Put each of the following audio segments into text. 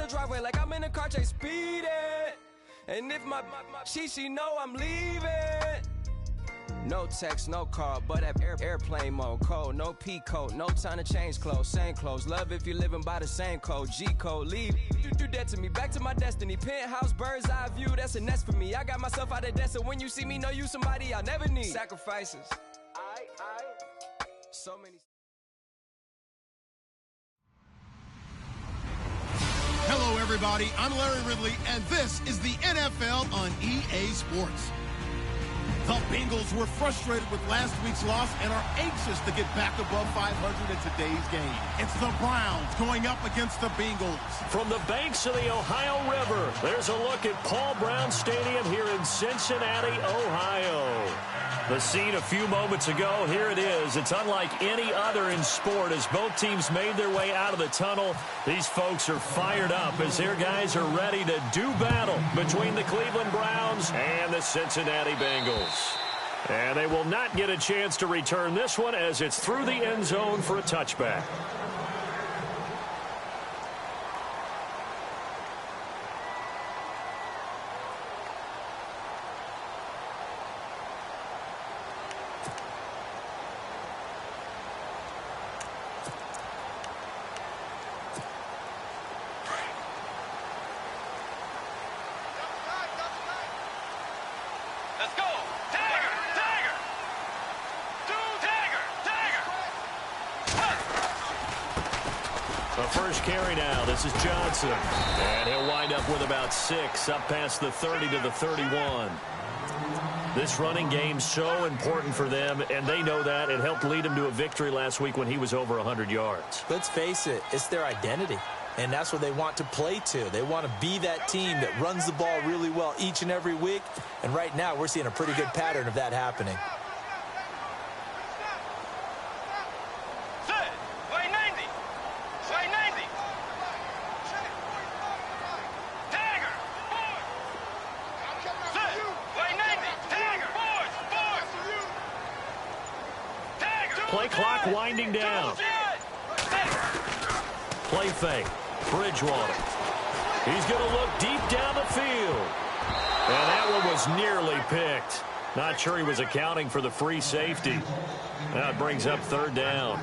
driveway like I'm in a car chase speeding. And if my she know I'm leaving. No text, no call, but at airplane mode. Code, no P code, no time to change clothes. Same clothes, love if you're living by the same code. G code, leave. You do that to me, back to my destiny. Penthouse, bird's eye view, that's a nest for me. I got myself out of debt, so when you see me, know you somebody I never need. Sacrifices. So many. Hello, everybody. I'm Larry Ridley, and this is the NFL on EA Sports. The Bengals were frustrated with last week's loss and are anxious to get back above 500 in today's game. It's the Browns going up against the Bengals. From the banks of the Ohio River, there's a look at Paul Brown Stadium here in Cincinnati, Ohio. The scene a few moments ago, here it is. It's unlike any other in sport as both teams made their way out of the tunnel. These folks are fired up as their guys are ready to do battle between the Cleveland Browns and the Cincinnati Bengals. And they will not get a chance to return this one as it's through the end zone for a touchback. Let's go. Dagger, dagger. Dagger. The first carry now. This is Johnson. And he'll wind up with about 6 up past the 30 to the 31. This running game's so important for them, and they know that. It helped lead them to a victory last week when he was over 100 yards. Let's face it, it's their identity. And that's what they want to play to. They want to be that team that runs the ball really well each and every week. And right now, we're seeing a pretty good pattern of that happening. Set. Way 90. Way 90. Dagger. Boys. Set. Way 90. Dagger. Boys. Dagger. Play clock winding down. Play fake. Bridgewater. He's going to look deep down the field. And that one was nearly picked. Not sure he was accounting for the free safety. That brings up third down.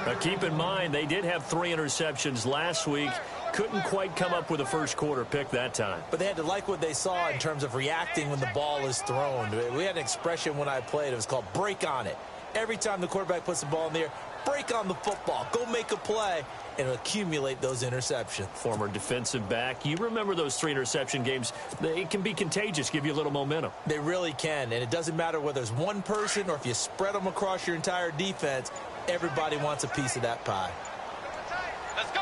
Now keep in mind, they did have 3 interceptions last week. Couldn't quite come up with a first quarter pick that time. But they had to like what they saw in terms of reacting when the ball is thrown. We had an expression when I played. It was called break on it. Every time the quarterback puts the ball in the air, break on the football. Go make a play and accumulate those interceptions. Former defensive back. You remember those 3 interception games. It can be contagious, give you a little momentum. They really can, and it doesn't matter whether it's one person or if you spread them across your entire defense. Everybody wants a piece of that pie. Let's go.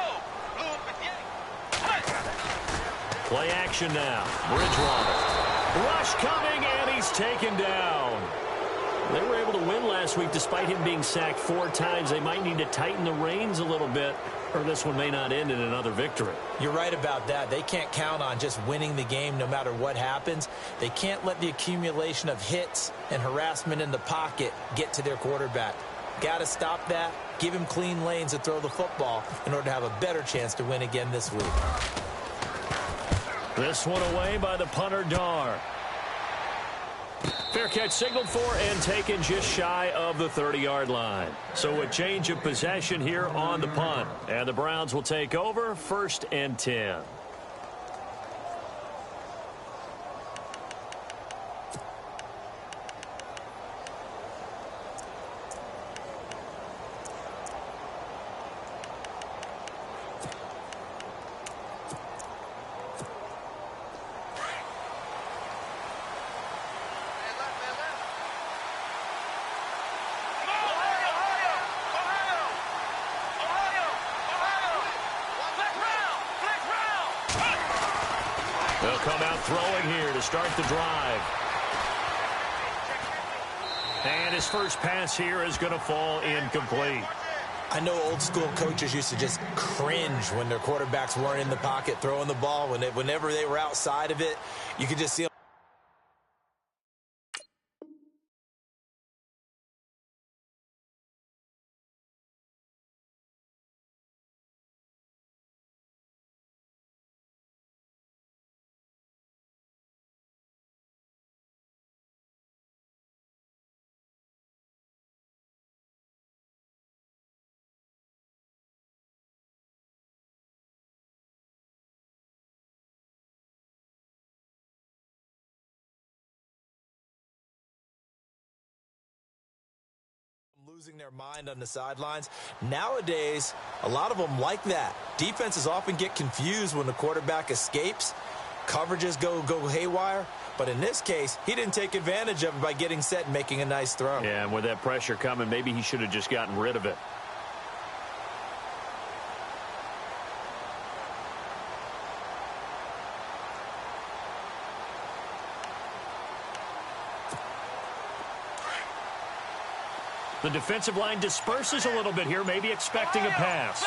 Play action now. Bridgewater. Rush coming, and he's taken down. They were able to win last week despite him being sacked 4 times. They might need to tighten the reins a little bit, or this one may not end in another victory. You're right about that. They can't count on just winning the game no matter what happens. They can't let the accumulation of hits and harassment in the pocket get to their quarterback. Got to stop that, give him clean lanes to throw the football in order to have a better chance to win again this week. This one away by the punter, Dar. Fair catch signaled for and taken just shy of the 30-yard line. So a change of possession here on the punt. And the Browns will take over 1st and 10. They'll come out throwing here to start the drive. And his first pass here is going to fall incomplete. I know old school coaches used to just cringe when their quarterbacks weren't in the pocket throwing the ball. Whenever they were outside of it, you could just see them losing their mind on the sidelines. Nowadays, a lot of them like that. Defenses often get confused when the quarterback escapes. Coverages go haywire. But in this case, he didn't take advantage of it by getting set and making a nice throw. Yeah, and with that pressure coming, maybe he should have just gotten rid of it. The defensive line disperses a little bit here, maybe expecting a pass.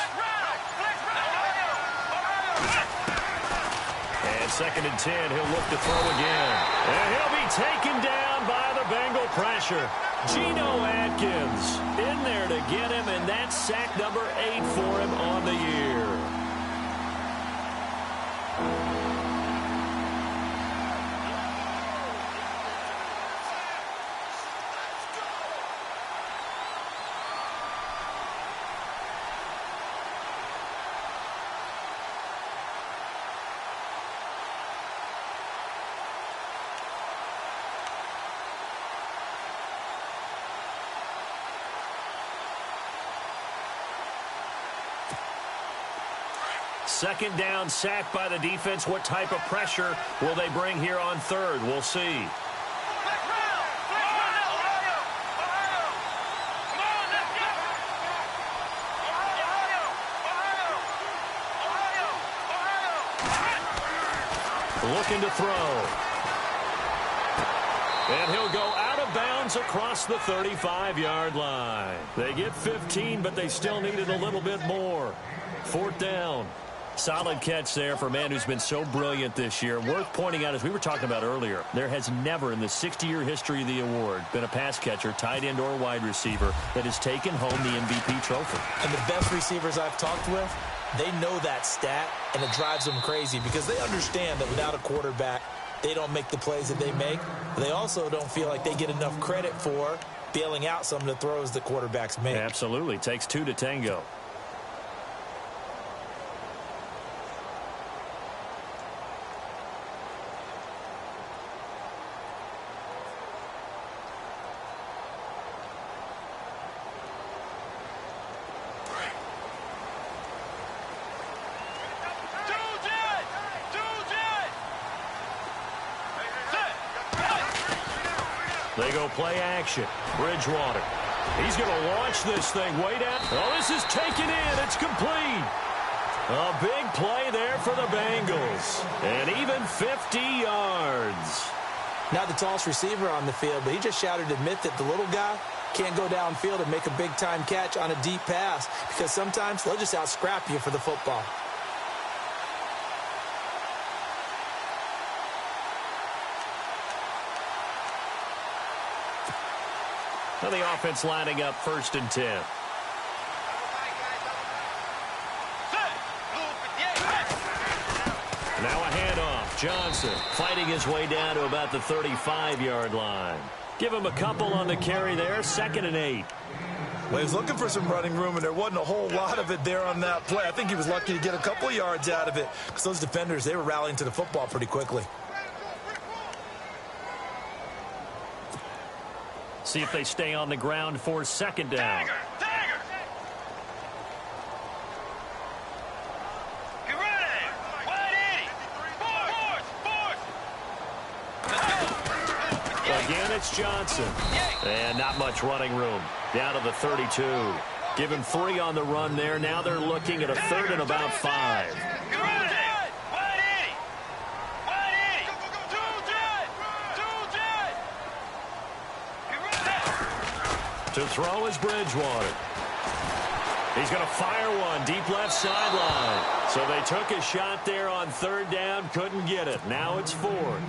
And 2nd and 10, he'll look to throw again. And he'll be taken down by the Bengal pressure. Geno Atkins in there to get him, and that's sack number 8 for him on the year. Second down, sack by the defense. What type of pressure will they bring here on 3rd? We'll see. Looking to throw. And he'll go out of bounds across the 35-yard line. They get 15, but they still needed a little bit more. 4th down. Solid catch there for a man who's been so brilliant this year. Worth pointing out, as we were talking about earlier, there has never in the 60-year history of the award been a pass catcher, tight end, or wide receiver that has taken home the MVP trophy. And the best receivers I've talked with, they know that stat, and it drives them crazy because they understand that without a quarterback, they don't make the plays that they make. They also don't feel like they get enough credit for bailing out some of the throws the quarterbacks make. Absolutely. Takes 2 to tango. They go play action. Bridgewater. He's going to launch this thing way down. Oh, this is taken in. It's complete. A big play there for the Bengals. And even 50 yards. Not the tallest receiver on the field, but he just shouted to admit that the little guy can't go downfield and make a big-time catch on a deep pass because sometimes they'll just out-scrap you for the football. Well, the offense lining up 1st and 10. Now a handoff. Johnson fighting his way down to about the 35-yard line. Give him a couple on the carry there. 2nd and 8. Well, he was looking for some running room, and there wasn't a whole lot of it there on that play. I think he was lucky to get a couple of yards out of it because those defenders, they were rallying to the football pretty quickly. See if they stay on the ground for 2nd down. Get ready. Wide 80. Again, it's Johnson. And not much running room. Down to the 32. Give him 3 on the run there. Now they're looking at a 3rd and about 5. To throw is Bridgewater. He's going to fire one deep left sideline. So they took a shot there on 3rd down, couldn't get it. Now it's 4th.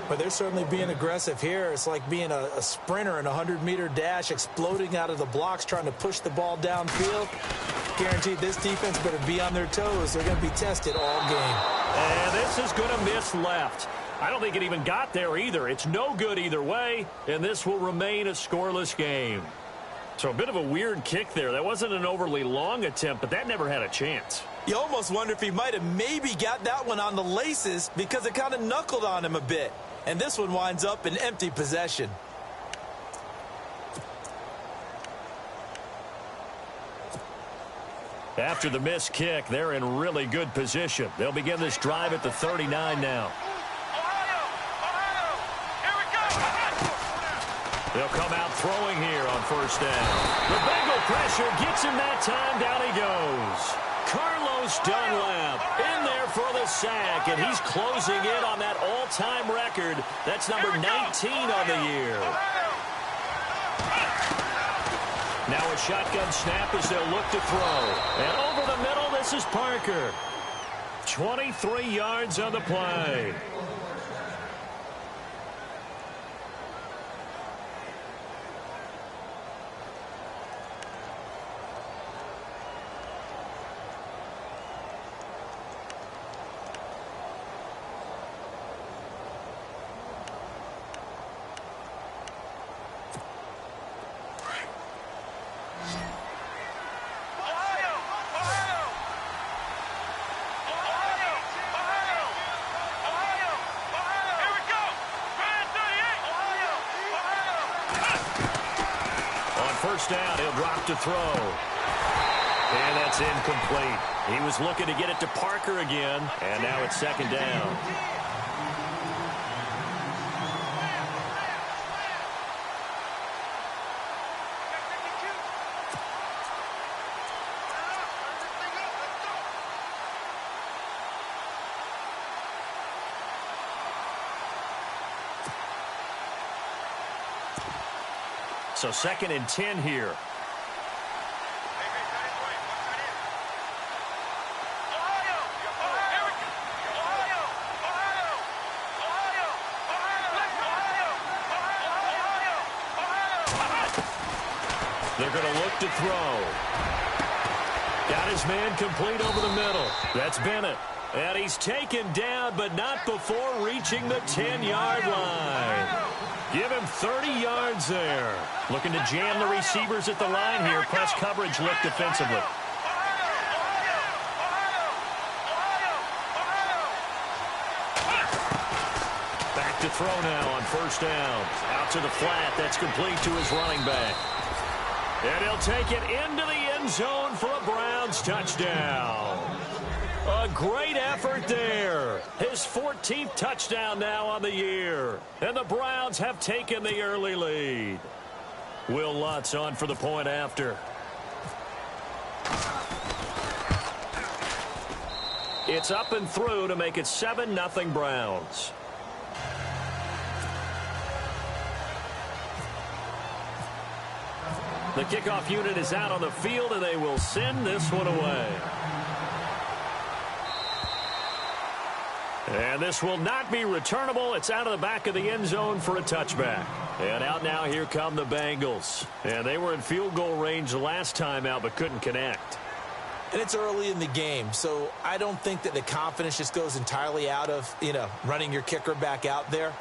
But they're certainly being aggressive here. It's like being a sprinter in a 100-meter dash, exploding out of the blocks, trying to push the ball downfield. Guaranteed this defense better be on their toes. They're going to be tested all game. And this is going to miss left. I don't think it even got there either. It's no good either way, and this will remain a scoreless game. So a bit of a weird kick there. That wasn't an overly long attempt, but that never had a chance. You almost wonder if he might have maybe got that one on the laces because it kind of knuckled on him a bit. And this one winds up in empty possession. After the missed kick, they're in really good position. They'll begin this drive at the 39 now. They'll come out throwing here on first down. The Bengal pressure gets him that time. Down he goes. Carlos Dunlap in there for the sack, and he's closing in on that all-time record. That's number 19 on the year. Now a shotgun snap as they'll look to throw. And over the middle, this is Parker. 23 yards on the play. First down, he'll drop to throw. And that's incomplete. He was looking to get it to Parker again, and now it's second down. So second and 10 here. They're going to look to throw. Got his man complete over the middle. That's Bennett. And he's taken down, but not before reaching the 10-yard line. Give him 30 yards there. Looking to jam the receivers at the line here. Press coverage look defensively. Back to throw now on first down. Out to the flat. That's complete to his running back. And he'll take it into the end zone for a Browns touchdown. A great effort there. His 14th touchdown now on the year. And the Browns have taken the early lead. Will Lutz on for the point after. It's up and through to make it 7-0 Browns. The kickoff unit is out on the field, and they will send this one away. And this will not be returnable. It's out of the back of the end zone for a touchback. And out now, here come the Bengals. And they were in field goal range the last time out, but couldn't connect. And it's early in the game, so I don't think that the confidence just goes entirely out of, running your kicker back out there.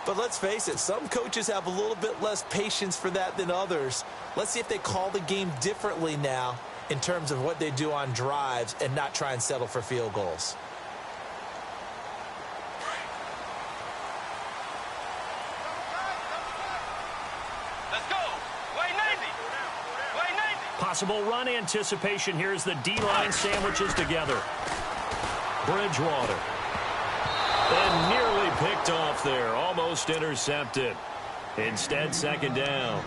But let's face it, some coaches have a little bit less patience for that than others. Let's see if they call the game differently now in terms of what they do on drives and not try and settle for field goals. Possible run anticipation. Here's the D-line sandwiches together. Bridgewater. And nearly picked off there. Almost intercepted. Instead, second down.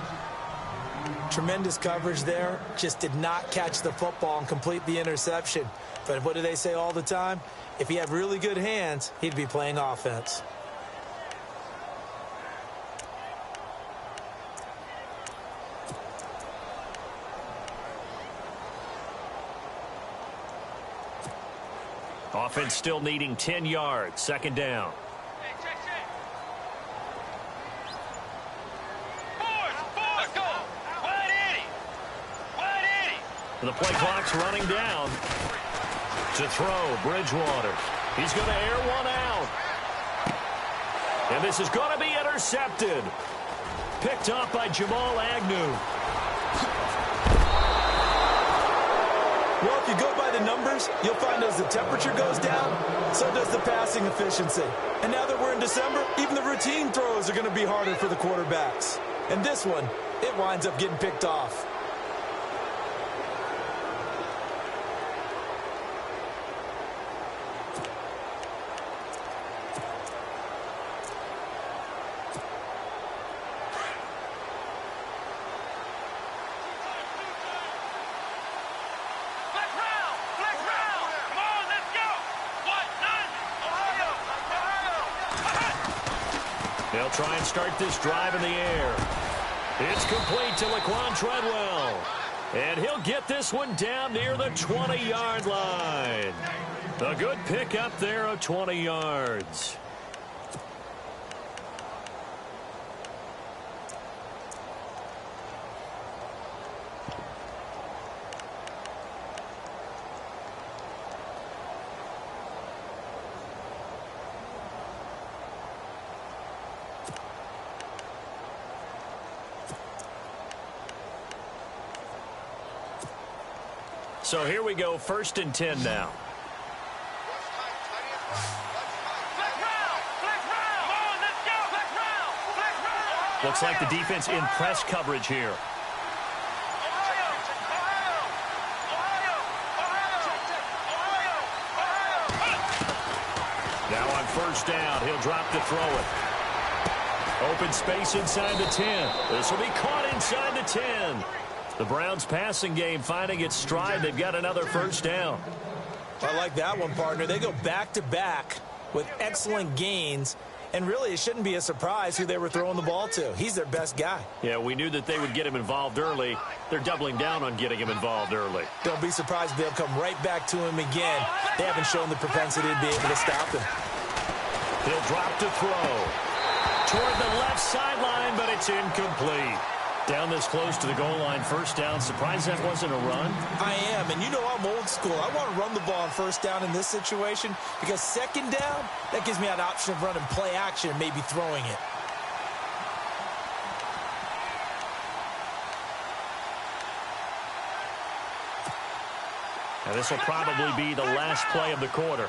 Tremendous coverage there. Just did not catch the football and complete the interception. But what do they say all the time? If he had really good hands, he'd be playing offense. Offense still needing 10 yards. Second down. And the play clock's running down. To throw, Bridgewater. He's going to air one out. And this is going to be intercepted. Picked off by Jamal Agnew. Well, if you go by the numbers, you'll find as the temperature goes down, so does the passing efficiency. And now that we're in December, even the routine throws are going to be harder for the quarterbacks. And this one, it winds up getting picked off. They'll try and start this drive in the air. It's complete to Laquan Treadwell. And he'll get this one down near the 20-yard line. A good pick up there of 20 yards. So here we go, 1st and 10 now. Looks like the defense in press coverage here. Now on 1st down, he'll drop to throw it. Open space inside the 10. This will be caught inside the 10. The Browns passing game finding its stride. They've got another 1st down. I like that one, partner. They go back-to-back with excellent gains. And really, it shouldn't be a surprise who they were throwing the ball to. He's their best guy. Yeah, we knew that they would get him involved early. They're doubling down on getting him involved early. Don't be surprised if they'll come right back to him again. They haven't shown the propensity to be able to stop him. He'll drop to throw. Toward the left sideline, but it's incomplete. Down this close to the goal line, 1st down. Surprised that wasn't a run? I am, and you know I'm old school. I want to run the ball on 1st down in this situation because 2nd down, that gives me an option of running play action and maybe throwing it. And this will probably be the last play of the quarter.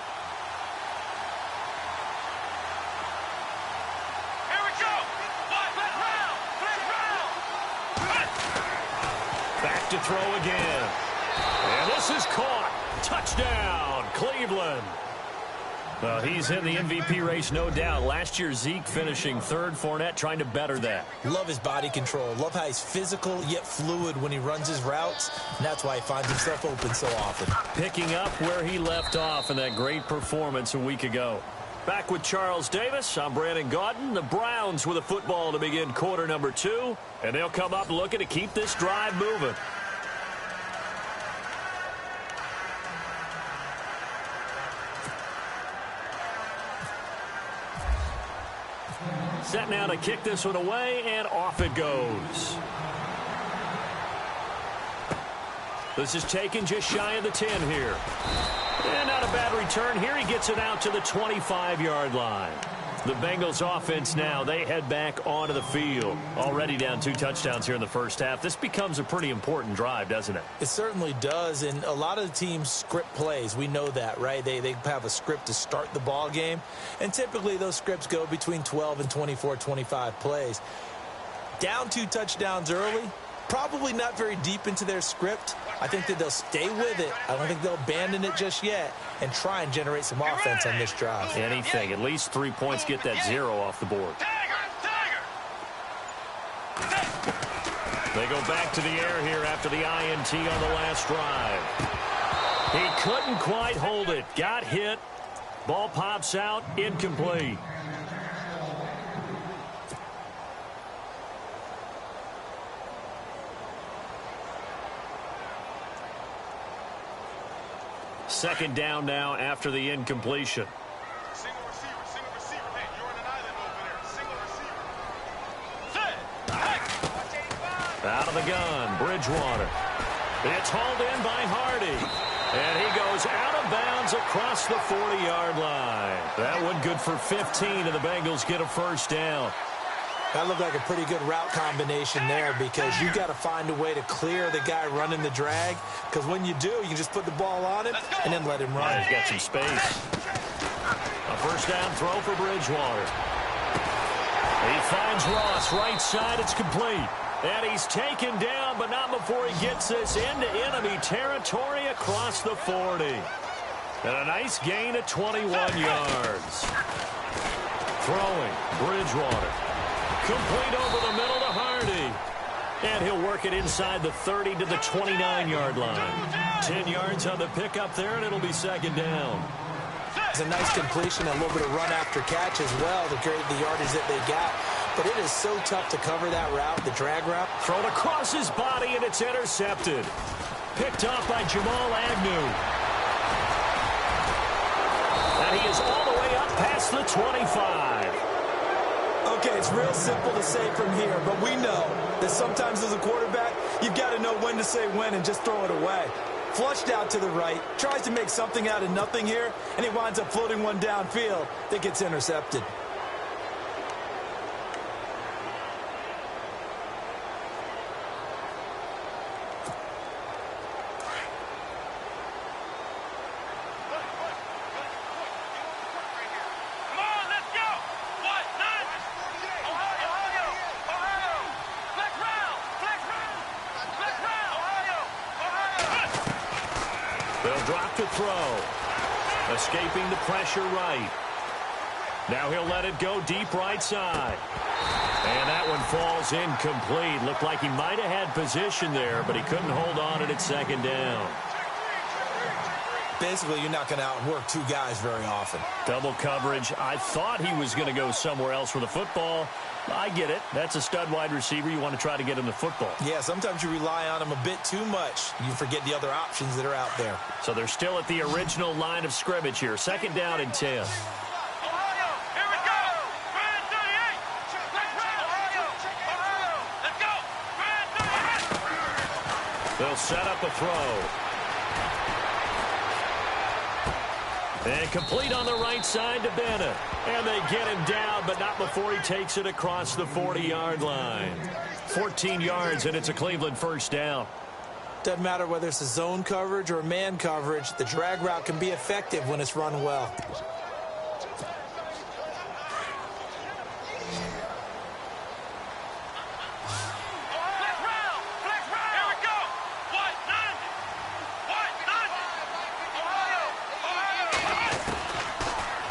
Back to throw again. And this is caught. Touchdown, Cleveland. Well, he's in the MVP race, no doubt. Last year, Zeke finishing 3rd. Fournette trying to better that. Love his body control. Love how he's physical yet fluid when he runs his routes. And that's why he finds himself open so often. Picking up where he left off in that great performance a week ago. Back with Charles Davis, I'm Brandon Gaudin. The Browns with a football to begin quarter number 2. And they'll come up looking to keep this drive moving. Set now to kick this one away, and off it goes. This is taken just shy of the 10 here. And not a bad return here. He gets it out to the 25-yard line. The Bengals offense now, they head back onto the field. Already down 2 touchdowns here in the 1st half. This becomes a pretty important drive, doesn't it? It certainly does, and a lot of the teams script plays. We know that, right? They have a script to start the ball game, and typically those scripts go between 12 and 24, 25 plays. Down 2 touchdowns early, probably not very deep into their script. I think that they'll stay with it. I don't think they'll abandon it just yet and try and generate some offense on this drive. Anything. At least 3 points, get that 0 off the board. They go back to the air here after the INT on the last drive. He couldn't quite hold it. Got hit. Ball pops out. Incomplete. Second down now after the incompletion. Single receiver. Hey, you're in an island over there. Single receiver. Out of the gun, Bridgewater. It's hauled in by Hardy. And he goes out of bounds across the 40-yard line. That one good for 15, and the Bengals get a 1st down. That looked like a pretty good route combination there because you've got to find a way to clear the guy running the drag, because when you do, you can just put the ball on him and then let him run. He's got some space. A 1st down throw for Bridgewater. He finds Ross right side. It's complete. And he's taken down, but not before he gets this into enemy territory across the 40. And a nice gain of 21 yards. Throwing, Bridgewater. Complete over the middle to Hardy. And he'll work it inside the 30 to the 29-yard line. 10 yards on the pickup there, and it'll be 2nd down. It's a nice completion and a little bit of run after catch as well to create the yardage that they got. But it is so tough to cover that route, the drag route. Thrown across his body, and it's intercepted. Picked off by Jamal Agnew. And he is all the way up past the 25. Okay, it's real simple to say from here, but we know that sometimes as a quarterback, you've got to know when to say when and just throw it away. Flushed out to the right, tries to make something out of nothing here, and he winds up floating one downfield that gets intercepted. They'll drop to throw. Escaping the pressure right. Now he'll let it go deep right side. And that one falls incomplete. Looked like he might have had position there, but he couldn't hold on and it's second down. Basically, you're not going to outwork two guys very often. Double coverage. I thought he was going to go somewhere else with the football. I get it. That's a stud wide receiver. You want to try to get him the football. Yeah, sometimes you rely on him a bit too much. You forget the other options that are out there. So they're still at the original line of scrimmage here. Second down and 10. They'll set up a throw. And complete on the right side to Bennett. And they get him down, but not before he takes it across the 40-yard line. 14 yards, and it's a Cleveland first down. Doesn't matter whether it's a zone coverage or man coverage, the drag route can be effective when it's run well.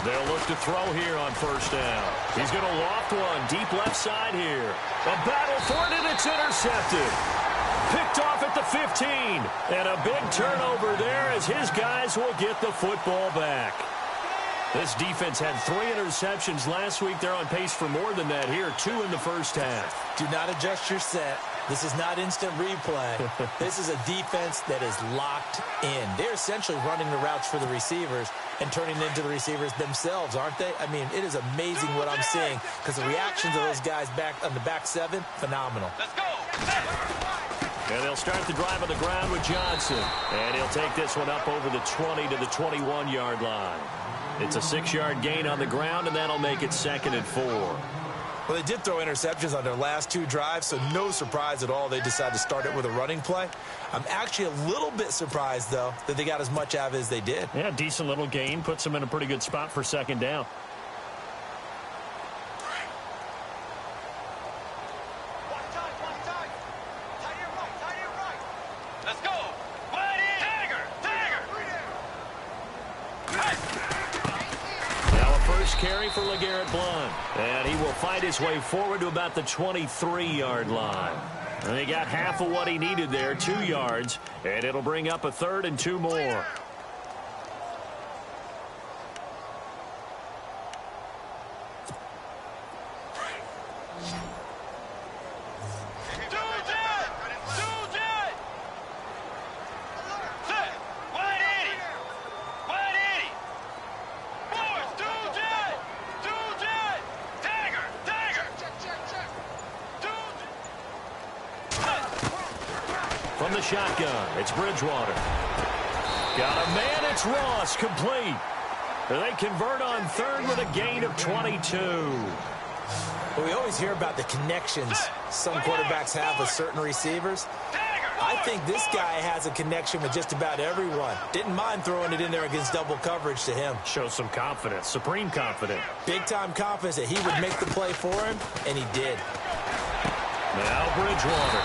They'll look to throw here on first down. He's going to loft one deep left side here. A battle for it, and it's intercepted. Picked off at the 15. And a big turnover there as his guys will get the football back. This defense had 3 interceptions last week. They're on pace for more than that here. 2 in the first half. Do not adjust your set. This is not instant replay. This is a defense that is locked in. They're essentially running the routes for the receivers and turning into the receivers themselves, aren't they? I mean, it is amazing what I'm seeing because the reactions of those guys back on the back 7, phenomenal. Let's go. And they'll start the drive on the ground with Johnson. And he'll take this one up over the 20 to the 21-yard line. It's a 6-yard gain on the ground, and that'll make it 2nd and 4. Well, they did throw interceptions on their last 2 drives, so no surprise at all they decided to start it with a running play. I'm actually a little bit surprised, though, that they got as much out of it as they did. Yeah, decent little gain. Puts them in a pretty good spot for second down. Let's go. Now a first carry for LeGarrette Blount. And he will fight his way forward to about the 23-yard line. And he got half of what he needed there, 2 yards. And it'll bring up a 3rd and 2 more. From the shotgun, it's Bridgewater. Got a man, it's Ross, complete. They convert on 3rd with a gain of 22. Well, we always hear about the connections some quarterbacks have with certain receivers. I think this guy has a connection with just about everyone. Didn't mind throwing it in there against double coverage to him. Shows some confidence, supreme confidence. Big-time confidence that he would make the play for him, and he did. Now Bridgewater.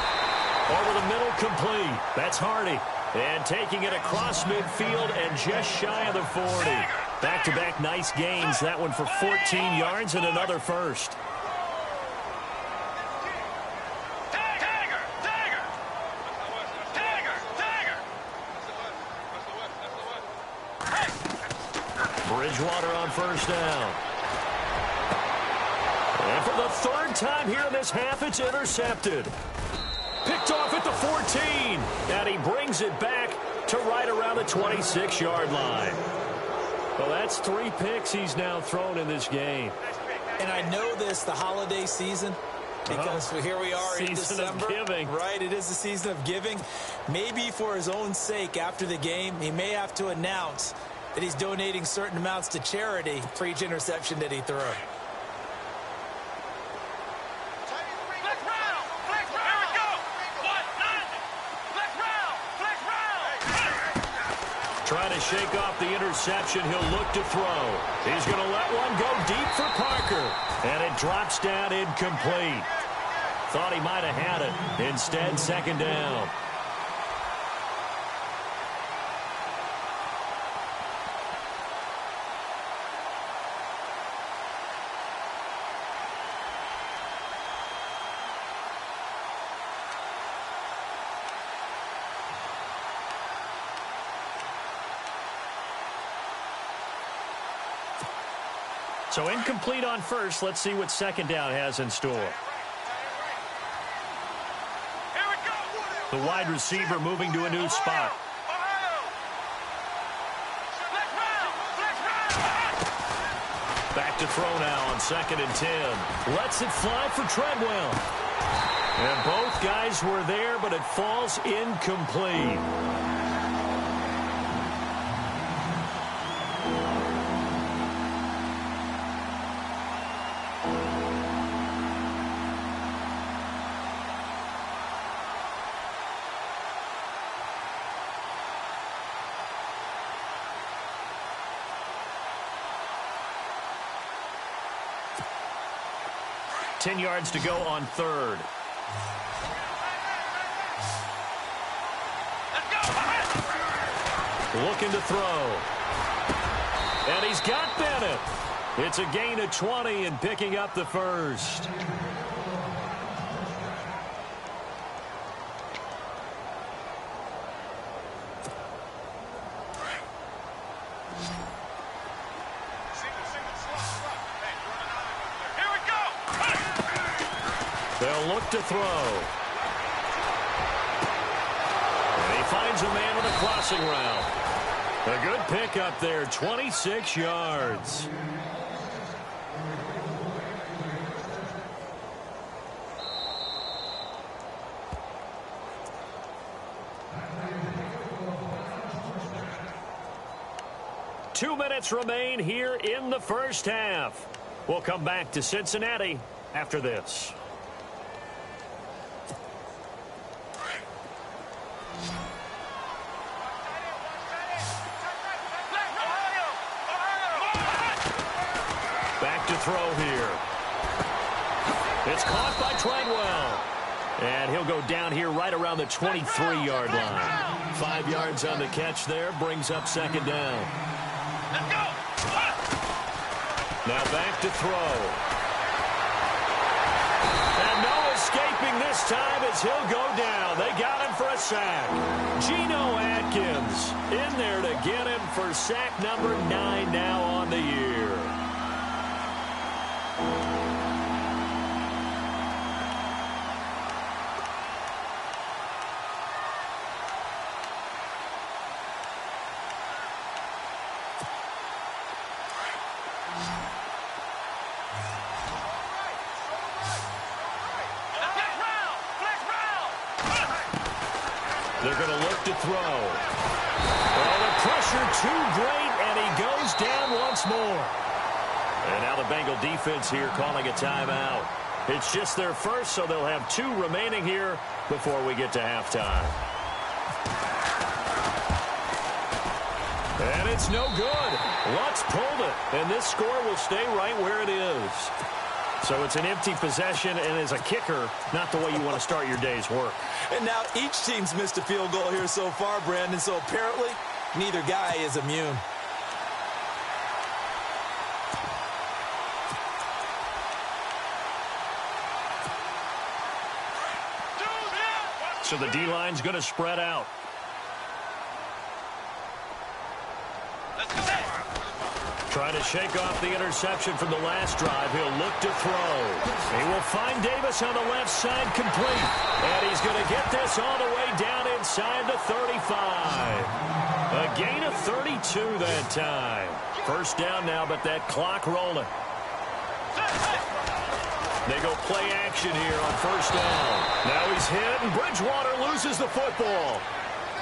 Over the middle, complete. That's Hardy. And taking it across midfield and just shy of the 40. Back-to-back nice gains. That one for 14 yards and another first. Bridgewater on first down. And for the third time here in this half, it's intercepted. Picked off at the 14. And he brings it back to right around the 26-yard line. Well, that's 3 picks he's now thrown in this game. And I know this, the holiday season, because here we are in December. Season of giving. Right, it is the season of giving. Maybe for his own sake after the game, he may have to announce that he's donating certain amounts to charity for each interception that he threw. Trying to shake off the interception. He'll look to throw. He's going to let one go deep for Parker. And it drops down incomplete. Thought he might have had it. Instead, second down. So incomplete on first. Let's see what second down has in store. The wide receiver moving to a new spot. Back to throw now on 2nd and 10. Lets it fly for Treadwell. And both guys were there, but it falls incomplete. Ten yards to go on third. Looking to throw. And he's got Bennett. It's a gain of 20 and picking up the first. They'll look to throw. And he finds a man with a crossing route. A good pick up there, 26 yards. Two minutes remain here in the first half. We'll come back to Cincinnati after this. Back to throw here. It's caught by Treadwell. And he'll go down here right around the 23-yard line. 5 yards on the catch there, brings up second down. Let's go! Now back to throw. And no escaping this time as he'll go down. They got him for a sack. Geno Atkins in there to get him for sack number 9 now on the year. They're going to look to throw. Well, the pressure too great, and he goes down once more. And now the Bengal defense here calling a timeout. It's just their first, so they'll have 2 remaining here before we get to halftime. And it's no good. Lutz pulled it, and this score will stay right where it is. So it's an empty possession, and as a kicker, not the way you want to start your day's work. And now each team's missed a field goal here so far, Brandon, so apparently neither guy is immune. So the D-line's going to spread out. Trying to shake off the interception from the last drive. He'll look to throw. He will find Davis on the left side complete. And he's going to get this all the way down inside the 35. A gain of 32 that time. First down now, but that clock rolling. They go play action here on first down. Now he's hit, and Bridgewater loses the football.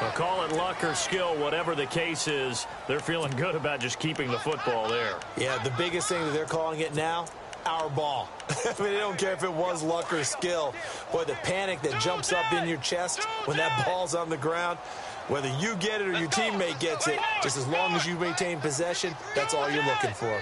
Well, call it luck or skill, whatever the case is, they're feeling good about just keeping the football there. Yeah, the biggest thing that they're calling it now, our ball. I mean, they don't care if it was luck or skill. Boy, the panic that jumps up in your chest when that ball's on the ground, whether you get it or your teammate gets it, just as long as you maintain possession, that's all you're looking for.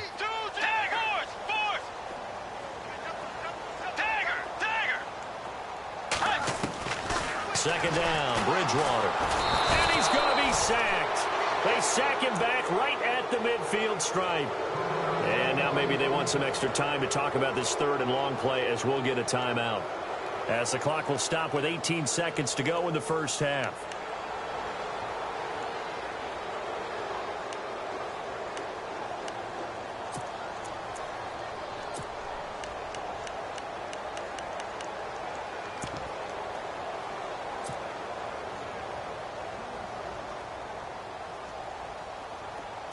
Second down, Bridgewater. And he's going to be sacked. They sack him back right at the midfield stripe. And now maybe they want some extra time to talk about this third and long play as we'll get a timeout. As the clock will stop with 18 seconds to go in the first half.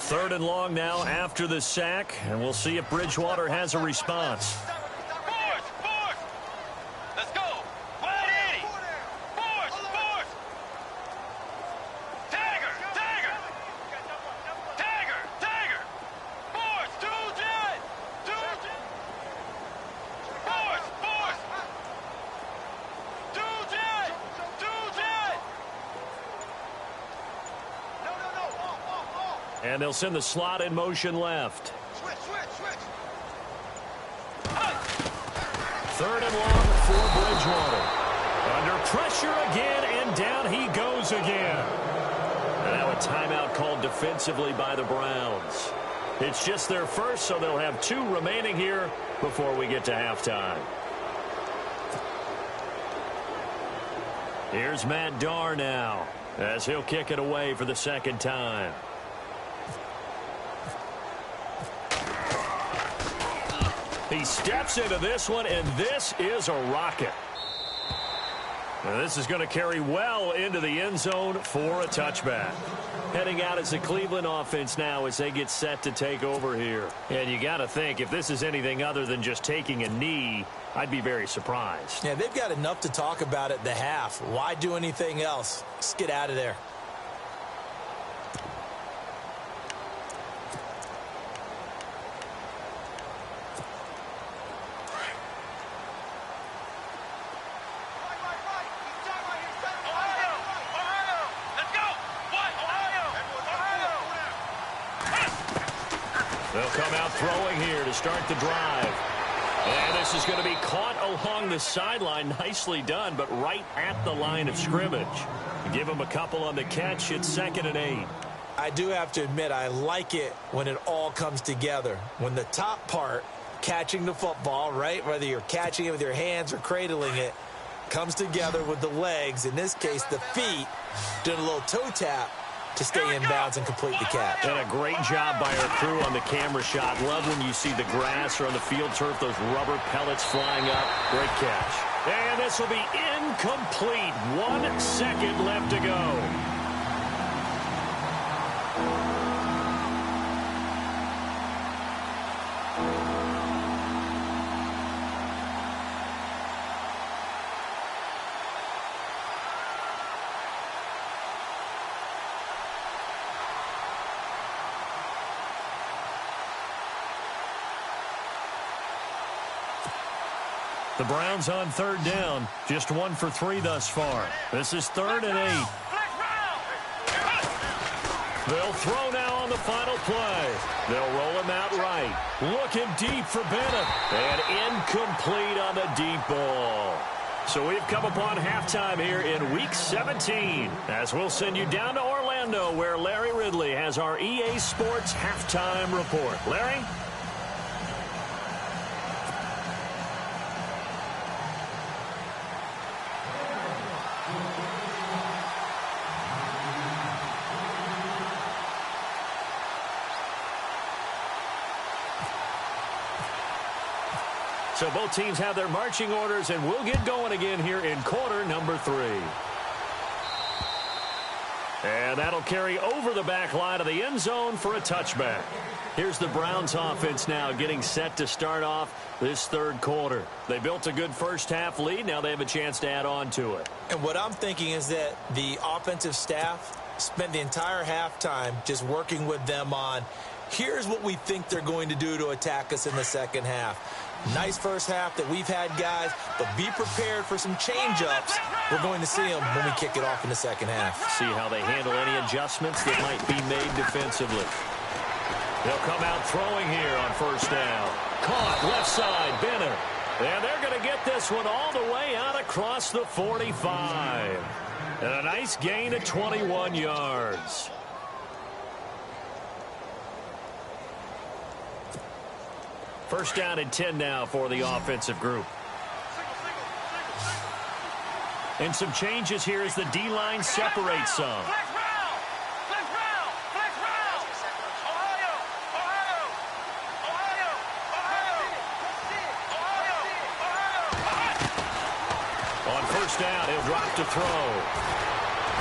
Third and long now after the sack, and we'll see if Bridgewater has a response. Let's go. Wide 80. Force. Tagger. Force. 2-jet. Force. 2-jet. And they'll send the slot in motion left. Switch. Third and long for Bridgewater. Under pressure again, and down he goes again. And now a timeout called defensively by the Browns. It's just their first, so they'll have 2 remaining here before we get to halftime. Here's Matt Darr now, as he'll kick it away for the second time. He steps into this one, and this is a rocket. Now this is going to carry well into the end zone for a touchback. Heading out as the Cleveland offense now as they get set to take over here. And you got to think, if this is anything other than just taking a knee, I'd be very surprised. Yeah, they've got enough to talk about at the half. Why do anything else? Just get out of there. They'll come out throwing here to start the drive. And this is going to be caught along the sideline. Nicely done, but right at the line of scrimmage. Give him a couple on the catch. It's 2nd and 8. I do have to admit, I like it when it all comes together. When the top part, catching the football, right, whether you're catching it with your hands or cradling it, comes together with the legs, in this case the feet, doing a little toe tap to stay in bounds and complete the catch. And a great job by our crew on the camera shot. Love when you see the grass or on the field turf, those rubber pellets flying up. Great catch. And this will be incomplete. 1 second left to go. The Browns on 3rd down. Just 1 for 3 thus far. This is 3rd and 8. They'll throw now on the final play. They'll roll him out right. Looking deep for Bennett. And incomplete on the deep ball. So we've come upon halftime here in Week 17. As we'll send you down to Orlando, where Larry Ridley has our EA Sports halftime report. Larry? So both teams have their marching orders, and we'll get going again here in quarter number 3. And that'll carry over the back line of the end zone for a touchback. Here's the Browns offense now getting set to start off this third quarter. They built a good first-half lead. Now they have a chance to add on to it. And what I'm thinking is that the offensive staff spent the entire halftime just working with them on, here's what we think they're going to do to attack us in the second half. Nice first half that we've had, guys, but be prepared for some change-ups. We're going to see them when we kick it off in the second half. See how they handle any adjustments that might be made defensively. They'll come out throwing here on first down. Caught left side, Benner. And they're going to get this one all the way out across the 45. And a nice gain of 21 yards. First down and 10 now for the offensive group. And some changes here as the D-line separates some. On first down, he'll drop to throw.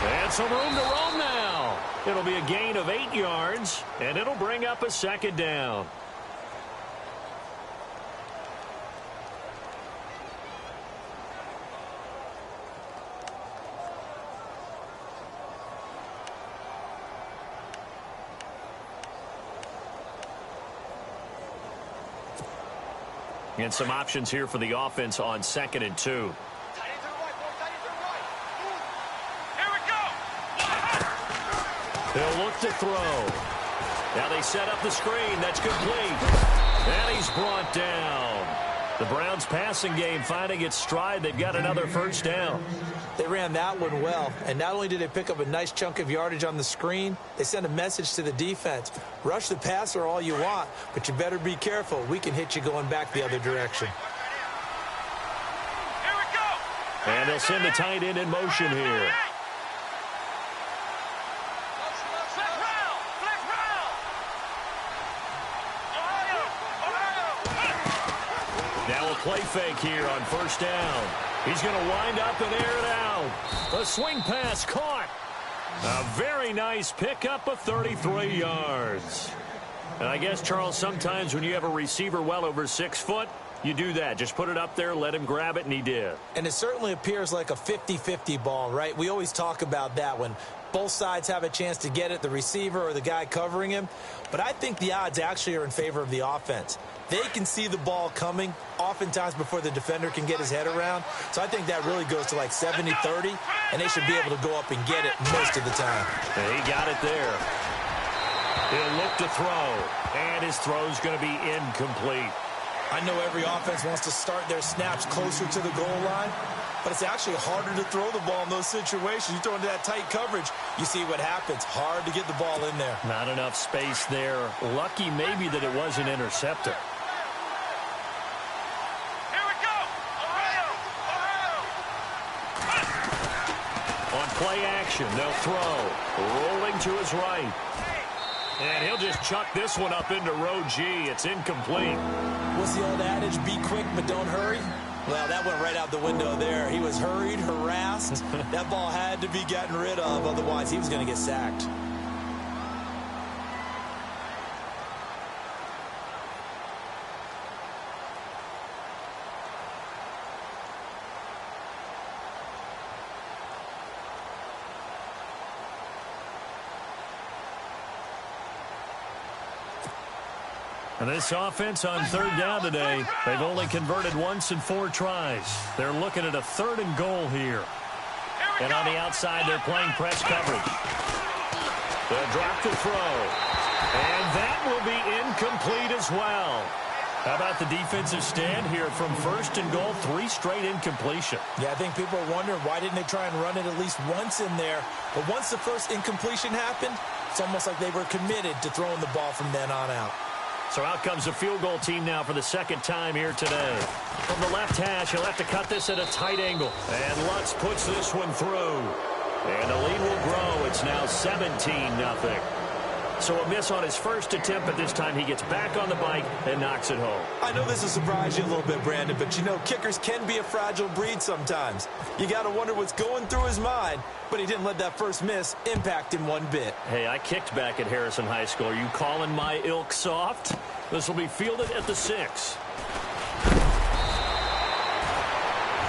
And some room to roam now. It'll be a gain of 8 yards, and it'll bring up a second down. And some options here for the offense on 2nd and 2. Tight end to the right, boy. Tight end to the right. Here we go. They'll look to throw. Now they set up the screen. That's complete. And he's brought down. The Browns passing game finding its stride. They've got another first down. They ran that one well, and not only did they pick up a nice chunk of yardage on the screen, they sent a message to the defense. Rush the passer all you want, but you better be careful. We can hit you going back the other direction. Here we go. And they'll send the tight end in motion here. Flex round. Flex round. Ohio. Now a play fake here on first down. He's going to wind up and air it out. A swing pass caught. A very nice pickup of 33 yards. And I guess, Charles, sometimes when you have a receiver well over 6 foot, you do that. Just put it up there, let him grab it, and he did. And it certainly appears like a 50-50 ball, right? We always talk about that when both sides have a chance to get it, the receiver or the guy covering him. But I think the odds actually are in favor of the offense. They can see the ball coming oftentimes before the defender can get his head around. So I think that really goes to like 70-30, and they should be able to go up and get it most of the time. And he got it there. He'll look to throw, and his throw's going to be incomplete. I know every offense wants to start their snaps closer to the goal line, but it's actually harder to throw the ball in those situations. You throw into that tight coverage, you see what happens. Hard to get the ball in there. Not enough space there. Lucky maybe that it wasn't intercepted. Here we go. Ohio. On play action, they'll throw. Rolling to his right. And he'll just chuck this one up into row G. It's incomplete. What's the old adage? Be quick, but don't hurry. Well, that went right out the window there. He was hurried, harassed. That ball had to be gotten rid of. Otherwise, he was going to get sacked. And this offense on third down today, they've only converted once in 4 tries. They're looking at a 3rd and goal here. And on the outside, they're playing press coverage. They'll drop the throw. And that will be incomplete as well. How about the defensive stand here from 1st and goal, 3 straight incompletion. Yeah, I think people are wondering why didn't they try and run it at least once in there. But once the first incompletion happened, it's almost like they were committed to throwing the ball from then on out. So out comes the field goal team now for the 2nd time here today. From the left hash, he'll have to cut this at a tight angle. And Lutz puts this one through. And the lead will grow. It's now 17-0. So a miss on his first attempt, but this time he gets back on the bike and knocks it home. I know this will surprise you a little bit, Brandon, but you know kickers can be a fragile breed sometimes. You got to wonder what's going through his mind, but he didn't let that first miss impact him one bit. Hey, I kicked back at Harrison High School. Are you calling my ilk soft? This will be fielded at the 6.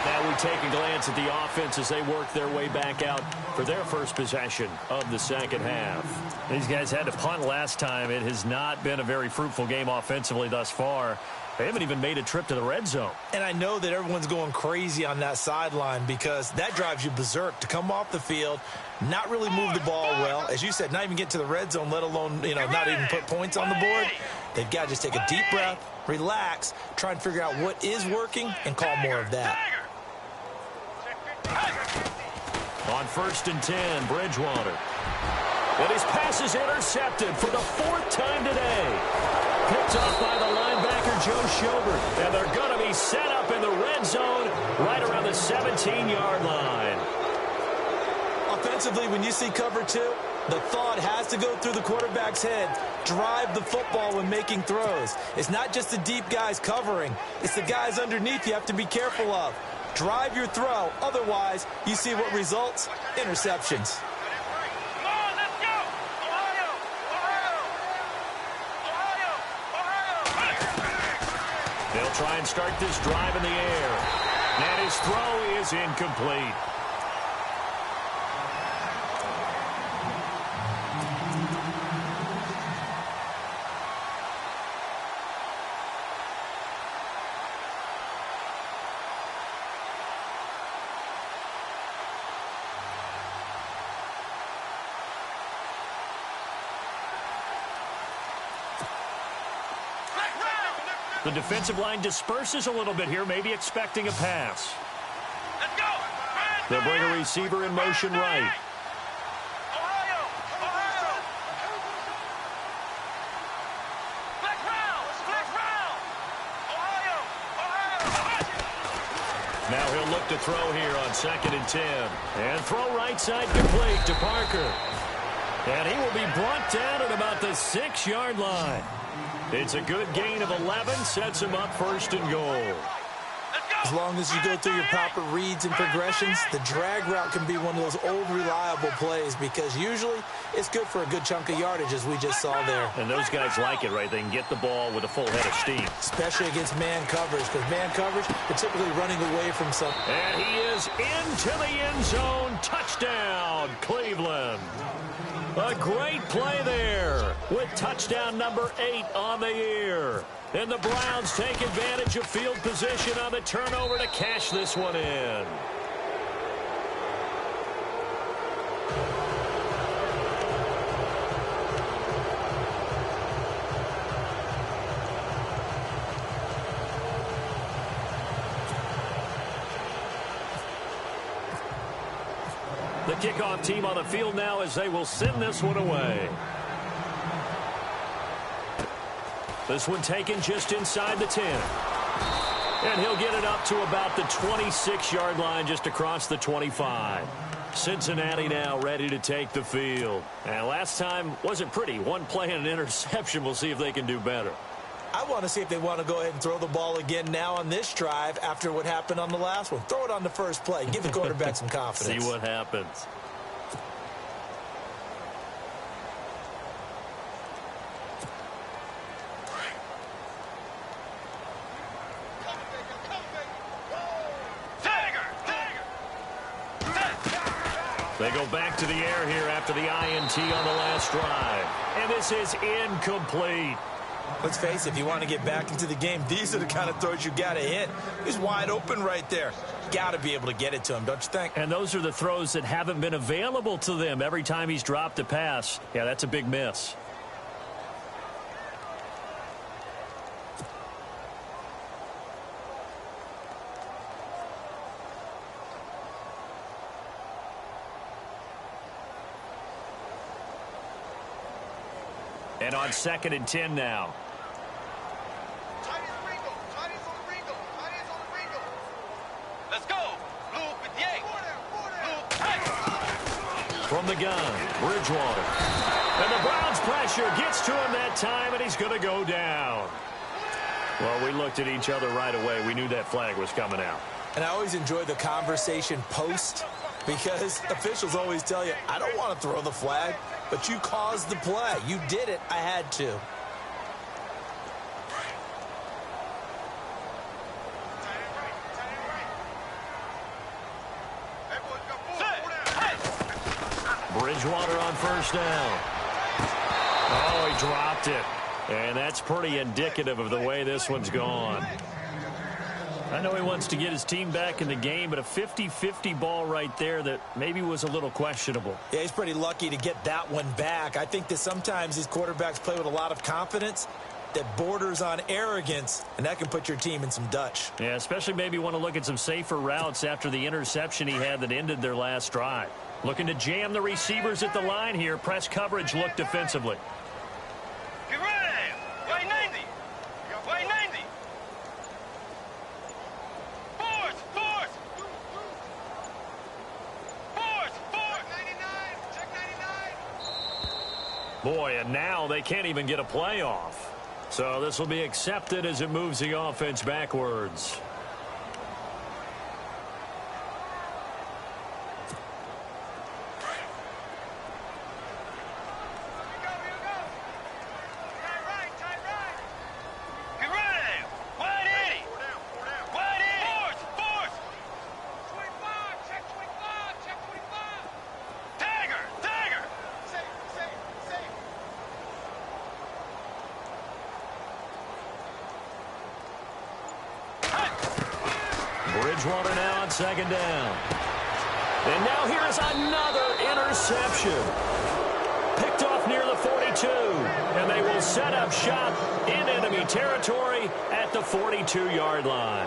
Now we take a glance at the offense as they work their way back out for their first possession of the second half. These guys had to punt last time. It has not been a very fruitful game offensively thus far. They haven't even made a trip to the red zone. And I know that everyone's going crazy on that sideline because that drives you berserk to come off the field, not really move the ball well. As you said, not even get to the red zone, let alone, not even put points on the board. They've got to just take a deep breath, relax, try and figure out what is working, and call more of that. On 1st and 10, Bridgewater. And his pass is intercepted for the 4th time today. Picked off by the linebacker, Joe Schobert. And they're going to be set up in the red zone right around the 17-yard line. Offensively, when you see cover 2, the thought has to go through the quarterback's head. Drive the football when making throws. It's not just the deep guys covering. It's the guys underneath you have to be careful of. Drive your throw. Otherwise, you see what results? Interceptions. They'll try and start this drive in the air. And his throw is incomplete. The defensive line disperses a little bit here, maybe expecting a pass. Let's go. They'll bring a receiver in motion right. Now he'll look to throw here on 2nd and 10. And throw right side complete to Parker. And he will be brought down at about the 6-yard line. It's a good gain of 11, sets him up 1st and goal. As long as you go through your proper reads and progressions, the drag route can be one of those old reliable plays because usually it's good for a good chunk of yardage as we just saw there. And those guys like it, right? They can get the ball with a full head of steam. Especially against man coverage because man coverage, they're typically running away from something. And he is into the end zone. Touchdown, Cleveland. A great play there with touchdown number 8 on the year. And the Browns take advantage of field position on the turnover to cash this one in. The kickoff team on the field now as they will send this one away. This one taken just inside the 10. And he'll get it up to about the 26-yard line just across the 25. Cincinnati now ready to take the field. And last time wasn't pretty. One play and an interception. We'll see if they can do better. I want to see if they want to go ahead and throw the ball again now on this drive after what happened on the last one. Throw it on the first play. Give the quarterback some confidence. See what happens. They go back to the air here after the INT on the last drive. And this is incomplete. Let's face it, if you want to get back into the game, these are the kind of throws you got to hit. He's wide open right there. Got to be able to get it to him, don't you think? And those are the throws that haven't been available to them every time he's dropped a pass. Yeah, that's a big miss. And on 2nd and 10 now. Let's go. From the gun, Bridgewater. And the Browns' pressure gets to him that time, and he's going to go down. Well, we looked at each other right away. We knew that flag was coming out. And I always enjoy the conversation post because officials always tell you, I don't want to throw the flag, but you caused the play. You did it. I had to. Bridgewater on first down. Oh, he dropped it. And that's pretty indicative of the way this one's gone. I know he wants to get his team back in the game, but a 50-50 ball right there that maybe was a little questionable. Yeah, he's pretty lucky to get that one back. I think that sometimes these quarterbacks play with a lot of confidence that borders on arrogance, and that can put your team in some Dutch. Yeah, especially maybe want to look at some safer routes after the interception he had that ended their last drive. Looking to jam the receivers at the line here. Press coverage look defensively. Get ready! White 90! White 90! Force! Force! Force! Force! 99! Check 99! Boy, and now they can't even get a play off. So this will be accepted as it moves the offense backwards. Bridgewater now on second down. And now here is another interception. Picked off near the 42. And they will set up shop in enemy territory at the 42-yard line.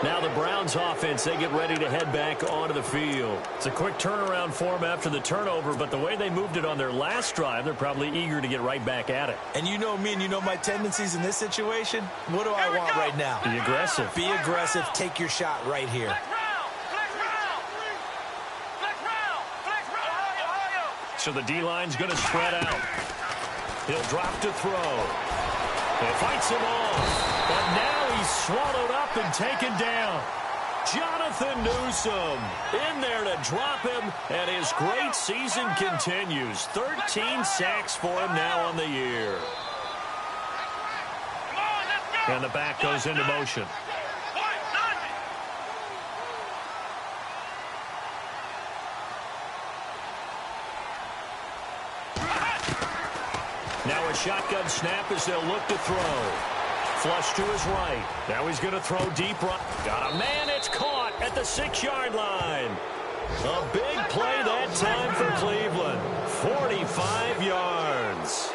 Now the Browns offense, they get ready to head back onto the field. It's a quick turnaround for them after the turnover, but the way they moved it on their last drive, they're probably eager to get right back at it. And you know me and you know my tendencies in this situation. What do I want right now? Be aggressive. Be aggressive. Take your shot right here. So the D-line's going to spread out. He'll drop to throw. He fights him off. But now he's swallowed up and taken down. Jonathan Newsom in there to drop him, and his great season continues. 13 sacks for him now on the year. And the back goes into motion. Now a shotgun snap as they'll look to throw. Flush to his right. Now he's going to throw deep right. Got a man. It's caught at the 6-yard line. A big play that time for Cleveland. 45 yards.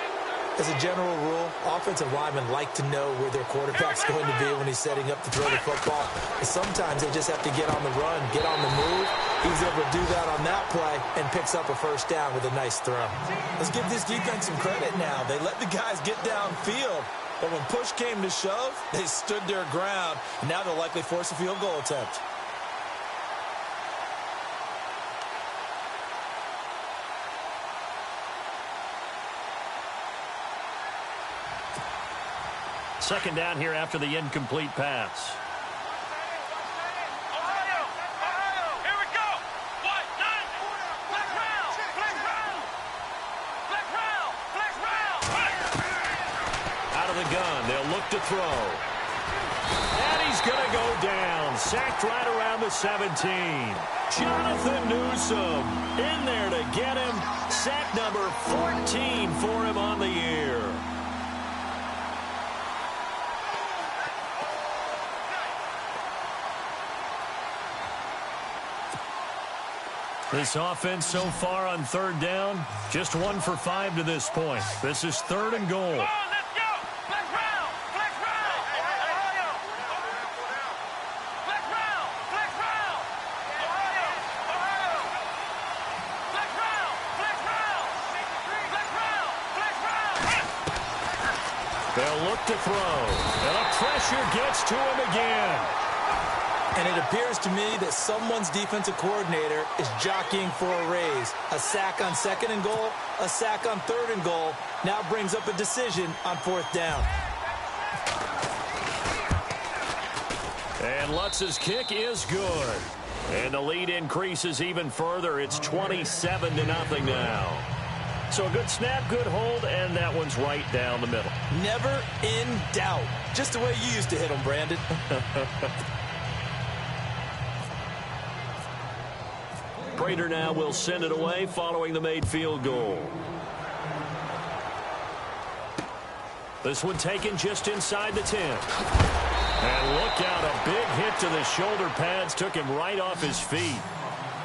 As a general rule, offensive linemen like to know where their quarterback's going to be when he's setting up to throw the football. But sometimes they just have to get on the run, get on the move. He was able to do that on that play and picks up a first down with a nice throw. Let's give this defense some credit now. They let the guys get downfield. But when push came to shove, they stood their ground. And now they'll likely force a field goal attempt. Second down here after the incomplete pass. They'll look to throw. And he's going to go down. Sacked right around the 17. Jonathan Newsom in there to get him. Sack number 14 for him on the year. This offense so far on third down, just 1 for 5 to this point. This is 3rd and goal. They'll look to throw. And the pressure gets to him again. And it appears to me that someone's defensive coordinator is jockeying for a raise. A sack on 2nd and goal, a sack on 3rd and goal, now brings up a decision on 4th down. And Lutz's kick is good. And the lead increases even further. It's 27-0 now. So a good snap, good hold, and that one's right down the middle. Never in doubt. Just the way you used to hit them, Brandon. Prater now will send it away following the made field goal. This one taken just inside the 10. And look out, a big hit to the shoulder pads took him right off his feet.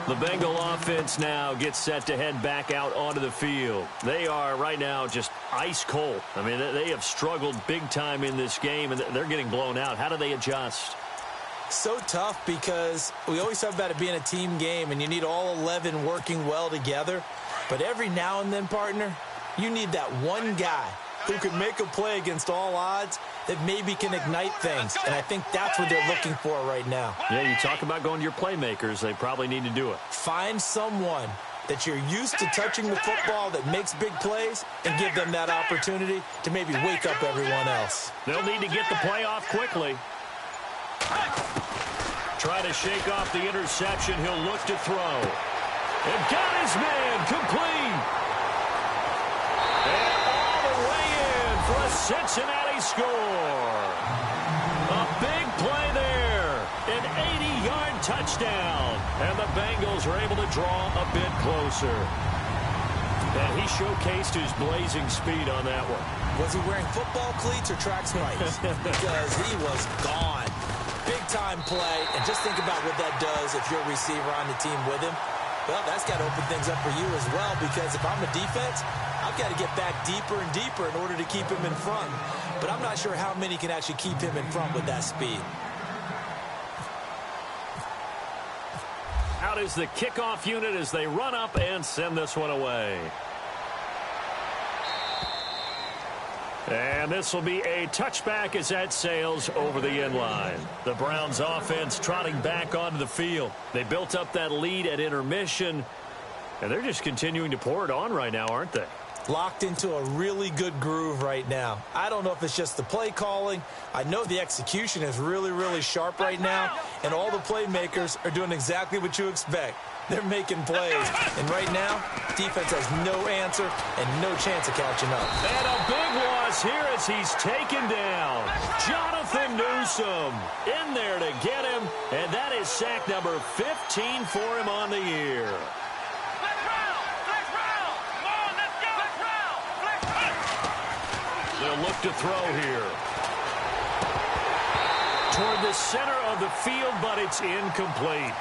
The Bengal offense now gets set to head back out onto the field. They are right now just ice cold. I mean, they have struggled big time in this game, and they're getting blown out. How do they adjust? So tough because we always talk about it being a team game, and you need all 11 working well together. But every now and then, partner, you need that one guy who can make a play against all odds that maybe can ignite things. And I think that's what they're looking for right now. Yeah, you talk about going to your playmakers. They probably need to do it. Find someone that you're used to touching the football that makes big plays and give them that opportunity to maybe wake up everyone else. They'll need to get the play off quickly. Try to shake off the interception. He'll look to throw. And got his man complete. And all the way in for a Cincinnati score. A big play there. An 80-yard touchdown. And the Bengals are able to draw a bit closer. And he showcased his blazing speed on that one. Was he wearing football cleats or track spikes? Because he was gone. Big-time play, and just think about what that does if you're a receiver on the team with him. Well, that's got to open things up for you as well, because if I'm a defense, I've got to get back deeper and deeper in order to keep him in front. But I'm not sure how many can actually keep him in front with that speed. Out is the kickoff unit as they run up and send this one away. And this will be a touchback as that sails over the end line. The Browns offense trotting back onto the field. They built up that lead at intermission, and they're just continuing to pour it on right now, aren't they? Locked into a really good groove right now. I don't know if it's just the play calling. I know the execution is really, really sharp right now, and all the playmakers are doing exactly what you expect. They're making plays, and right now, defense has no answer and no chance of catching up. And a big loss here as he's taken down. Jonathan Newsom in there to get him, and that is sack number 15 for him on the year. They'll look to throw here. Toward the center of the field, but it's incomplete.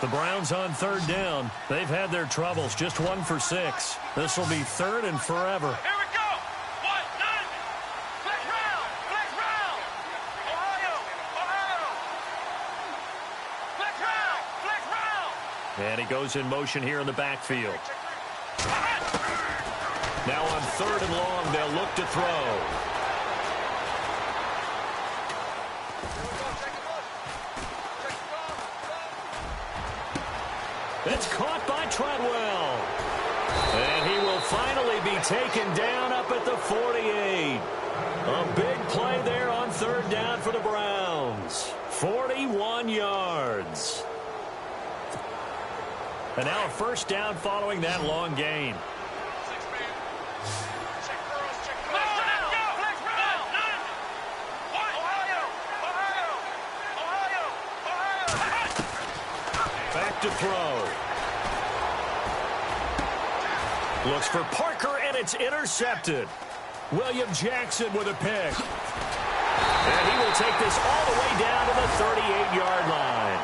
The Browns on 3rd down. They've had their troubles. Just 1 for 6. This will be 3rd and forever. Here we go. 1-9. Flex round. Flex round. Ohio. Ohio. Flex round. Flex round. And he goes in motion here in the backfield. Now on 3rd and long, they'll look to throw. It's caught by Treadwell. And he will finally be taken down up at the 48. A big play there on 3rd down for the Browns. 41 yards. And now a 1st down following that long gain. Back to throw. Looks for Parker, and it's intercepted. William Jackson with a pick. And he will take this all the way down to the 38-yard line.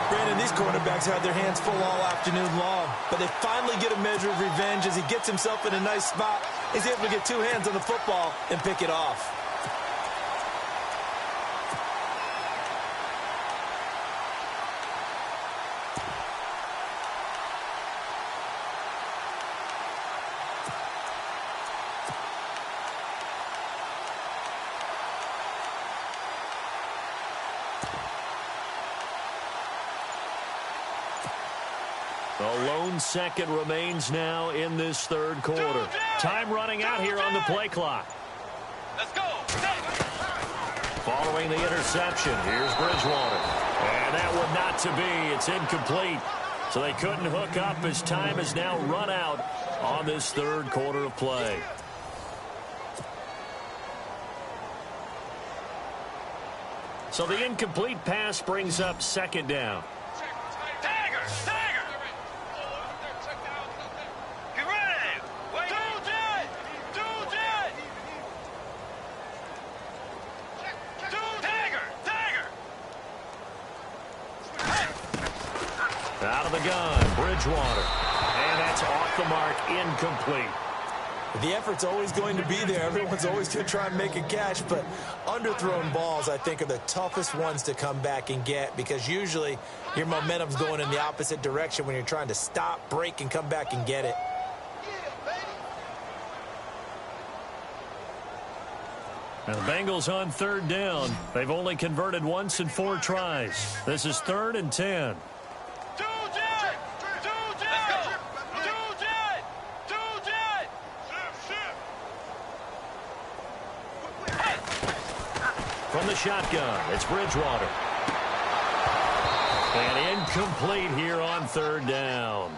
Brandon, And these quarterbacks had their hands full all afternoon long. But they finally get a measure of revenge as he gets himself in a nice spot. He's able to get two hands on the football and pick it off. A lone second remains now in this third quarter. Time running out here on the play clock. Let's go. Following the interception, here's Bridgewater. And that one not to be. It's incomplete. So they couldn't hook up as time has now run out on this third quarter of play. So the incomplete pass brings up second down. Out of the gun, Bridgewater. And that's off the mark, incomplete. The effort's always going to be there. Everyone's always going to try and make a catch, but underthrown balls, I think, are the toughest ones to come back and get because usually your momentum's going in the opposite direction when you're trying to stop, break, and come back and get it. Now the Bengals on third down. They've only converted once in 4 tries. This is 3rd and 10. From the shotgun, it's Bridgewater. And incomplete here on 3rd down.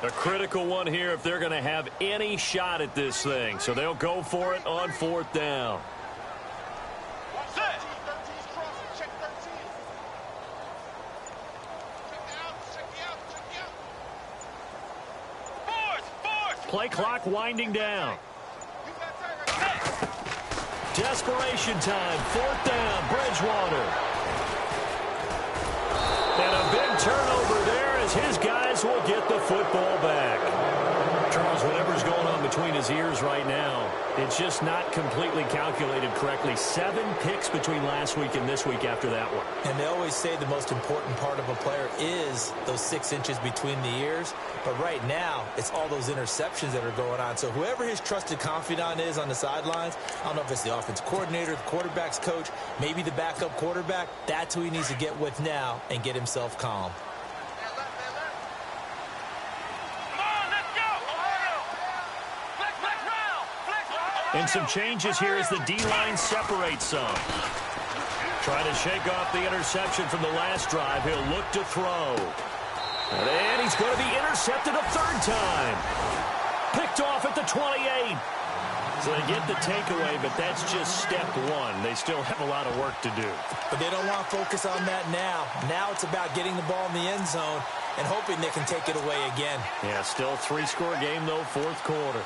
A critical one here if they're going to have any shot at this thing. So they'll go for it on 4th down. Play clock winding down. Desperation time. 4th down. Bridgewater. And a big turnover there as his guys will get the football back. Charles, whatever's going on between his ears right now, it's just not completely calculated correctly. 7 picks between last week and this week after that one. And they always say the most important part of a player is those 6 inches between the ears. But right now, it's all those interceptions that are going on. So whoever his trusted confidant is on the sidelines, I don't know if it's the offense coordinator, the quarterback's coach, maybe the backup quarterback, that's who he needs to get with now and get himself calm. And some changes here as the D-line separates some. Trying to shake off the interception from the last drive. He'll look to throw. And he's going to be intercepted a 3rd time. Picked off at the 28. So they get the takeaway, but that's just step 1. They still have a lot of work to do. But they don't want to focus on that now. Now it's about getting the ball in the end zone and hoping they can take it away again. Yeah, still 3-score game, though, 4th quarter.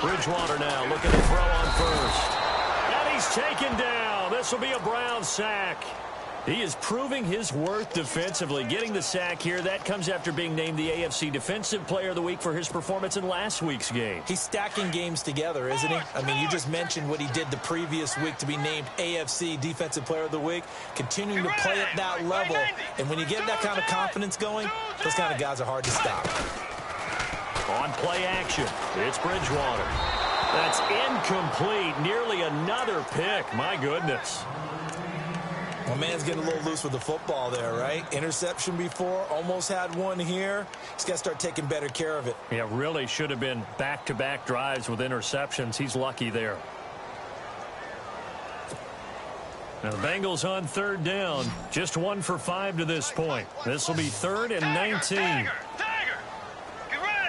Bridgewater now looking to throw on 1st. And he's taken down. This will be a Brown sack. He is proving his worth defensively. Getting the sack here, that comes after being named the AFC Defensive Player of the Week for his performance in last week's game. He's stacking games together, isn't he? I mean, you just mentioned what he did the previous week to be named AFC Defensive Player of the Week, continuing to play at that level. And when you get that kind of confidence going, those kind of guys are hard to stop. On play action, it's Bridgewater. That's incomplete. Nearly another pick. My goodness. Well, man's getting a little loose with the football there, right? Interception before, almost had one here. He's got to start taking better care of it. Yeah, really should have been back-to-back drives with interceptions. He's lucky there. Now the Bengals on third down. Just 1 for 5 to this point. This will be 3rd and 19. Get ready.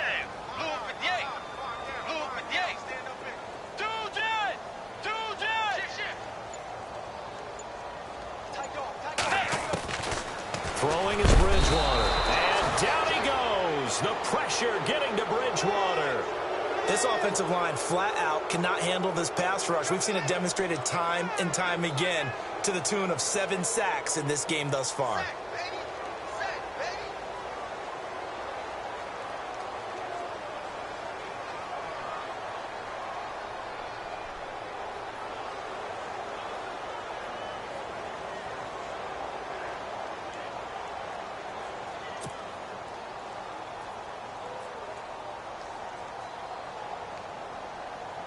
Throwing is Bridgewater. And down he goes. The pressure getting to Bridgewater. This offensive line flat out cannot handle this pass rush. We've seen it demonstrated time and time again to the tune of 7 sacks in this game thus far.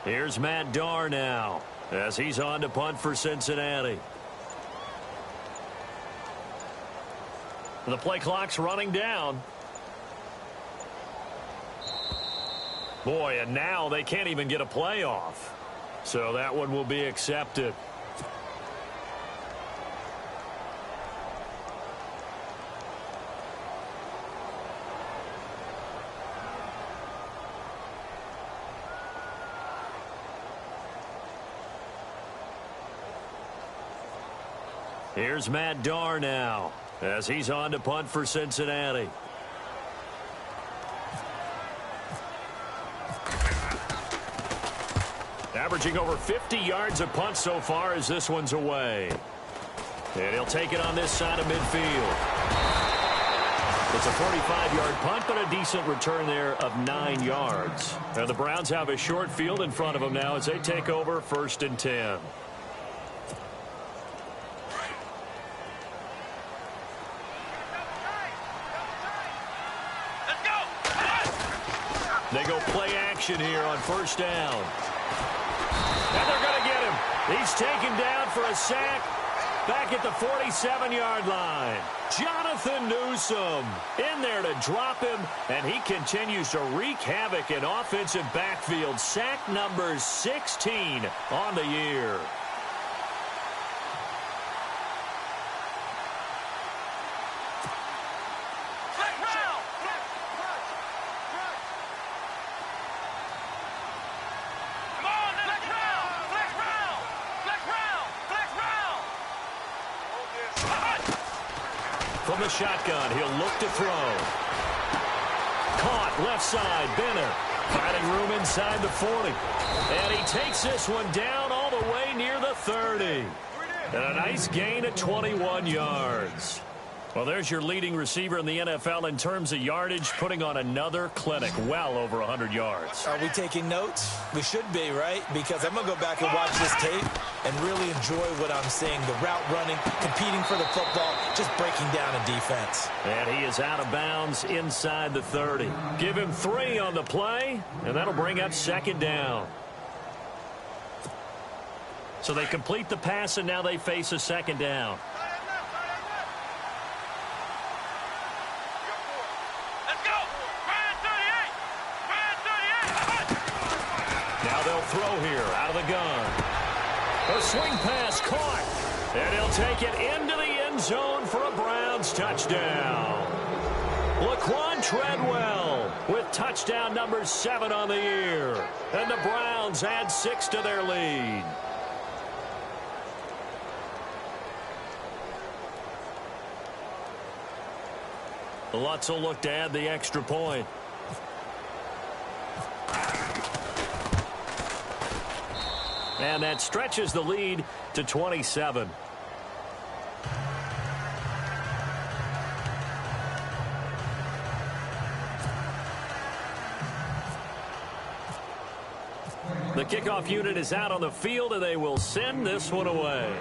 Here's Matt Darr now as he's on to punt for Cincinnati. The play clock's running down. Boy, and now they can't even get a play off. So that one will be accepted. Here's Matt Darr now as he's on to punt for Cincinnati. Averaging over 50 yards a punt so far as this one's away. And he'll take it on this side of midfield. It's a 45-yard punt, but a decent return there of 9 yards. And the Browns have a short field in front of them now as they take over 1st and 10. They go play action here on 1st down. And they're going to get him. He's taken down for a sack back at the 47-yard line. Jonathan Newsom in there to drop him, and he continues to wreak havoc in offensive backfield. Sack number 16 on the year. From the shotgun, he'll look to throw. Caught left side, Bennett. Finding room inside the 40. And he takes this one down all the way near the 30. And a nice gain of 21 yards. Well, there's your leading receiver in the NFL in terms of yardage, putting on another clinic, well over 100 yards. Are we taking notes? We should be, right? Because I'm going to go back and watch this tape and really enjoy what I'm seeing. The route running, competing for the football, just breaking down a defense. And he is out of bounds inside the 30. Give him 3 on the play, and that'll bring up 2nd down. So they complete the pass, and now they face a 2nd down. Throw here out of the gun. A swing pass caught. And he'll take it into the end zone for a Browns touchdown. Laquan Treadwell with touchdown number 7 on the year. And the Browns add 6 to their lead. Lutz will look to add the extra point. And that stretches the lead to 27. The kickoff unit is out on the field, and they will send this one away.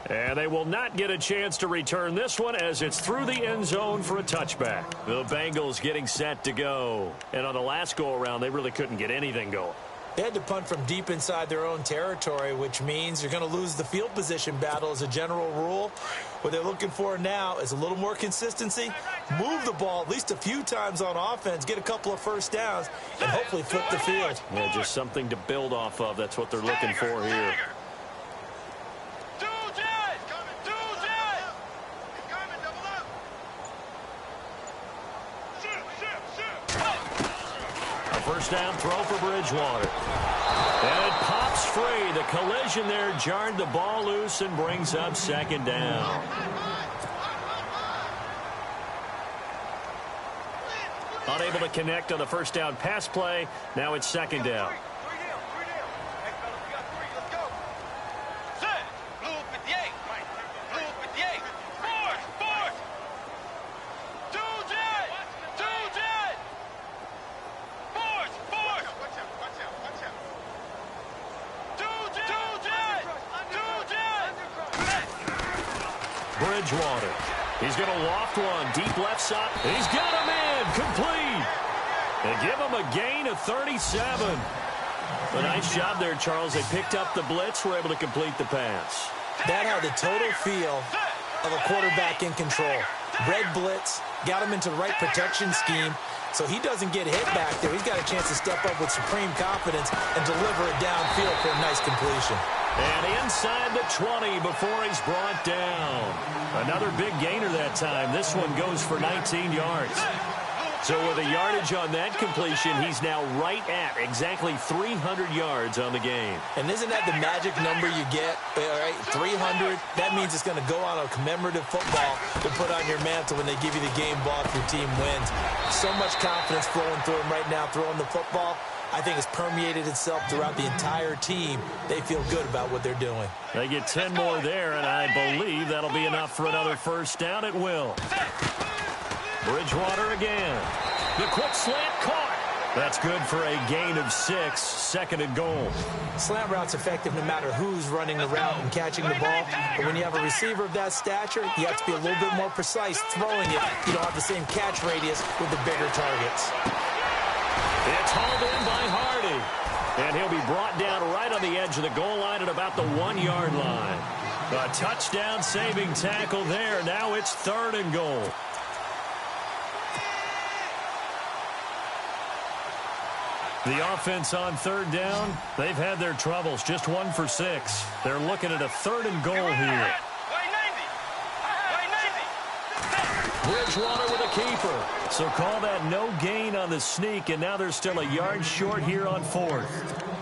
And they will not get a chance to return this one as it's through the end zone for a touchback. The Bengals getting set to go. And on the last go-around, they really couldn't get anything going. They had to punt from deep inside their own territory, which means you're going to lose the field position battle as a general rule. What they're looking for now is a little more consistency, move the ball at least a few times on offense, get a couple of first downs, and hopefully flip the field. Yeah, just something to build off of. That's what they're looking for here. First down throw for Bridgewater. And it pops free. The collision there jarred the ball loose and brings up second down. Unable to connect on the first down pass play. Now it's second down. Bridgewater. He's going to loft one. Deep left side. He's got him in. Complete. They give him a gain of 37. A nice job there, Charles. They picked up the blitz. Were able to complete the pass. That had the total feel of a quarterback in control. Red blitz. Got him into the right protection scheme. So he doesn't get hit back there. He's got a chance to step up with supreme confidence and deliver it downfield for a nice completion. And inside the 20 before he's brought down. Another big gainer that time. This one goes for 19 yards. So with a yardage on that completion, he's now right at exactly 300 yards on the game. And isn't that the magic number you get? All right, 300. That means it's going to go on a commemorative football to put on your mantle when they give you the game ball if your team wins. So much confidence flowing through him right now throwing the football. I think it's permeated itself throughout the entire team. They feel good about what they're doing. They get 10 more there, and I believe that'll be enough for another first down. It will. Bridgewater again. The quick slant caught. That's good for a gain of 6, second and goal. Slant route's effective no matter who's running the route and catching the ball. But when you have a receiver of that stature, you have to be a little bit more precise throwing it. You don't have the same catch radius with the bigger targets. It's hauled in by Hardy. And he'll be brought down right on the edge of the goal line at about the 1-yard line. A touchdown-saving tackle there. Now it's third and goal. The offense on third down, they've had their troubles. Just 1 for 6. They're looking at a third and goal here. Bridgewater with a keeper. So call that no gain on the sneak, and now they're still a yard short here on fourth.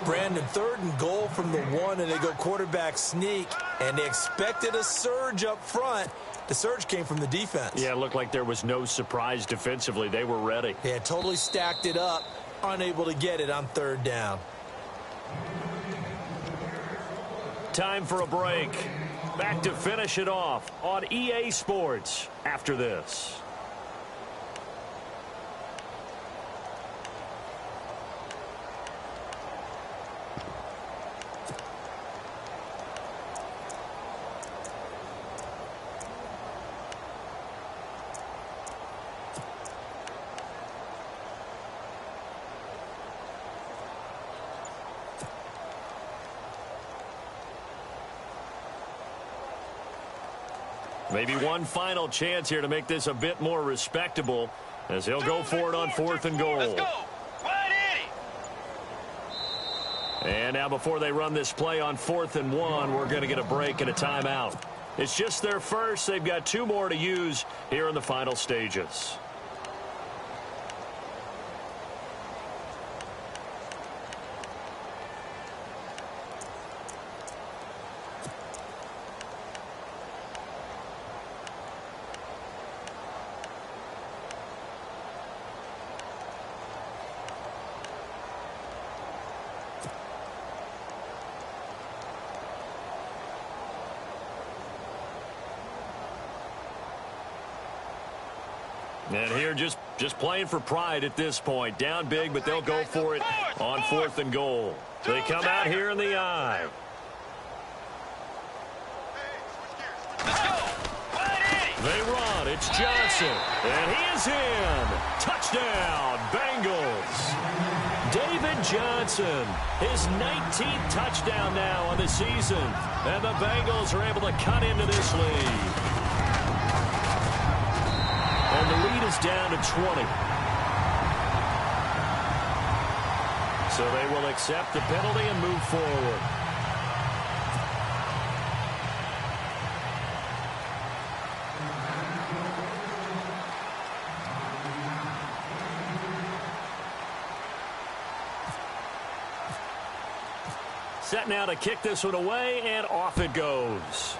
Brandon, third and goal from the 1, and they go quarterback sneak, and they expected a surge up front. The surge came from the defense. Yeah, it looked like there was no surprise defensively. They were ready. They had totally stacked it up, unable to get it on third down. Time for a break. Back to finish it off on EA Sports after this. Maybe one final chance here to make this a bit more respectable as he'll go for it on fourth and goal. Let's go. And now before they run this play on 4th and 1, we're going to get a break and a timeout. It's just their first. They've got 2 more to use here in the final stages. And here just playing for pride at this point. Down big, but they'll go for it on 4th and goal. They come out here in the I. They run. It's Johnson. And he is in. Touchdown, Bengals. David Johnson, his 19th touchdown now on the season. And the Bengals are able to cut into this lead. And the lead is down to 20. So they will accept the penalty and move forward. Set now to kick this one away, and off it goes.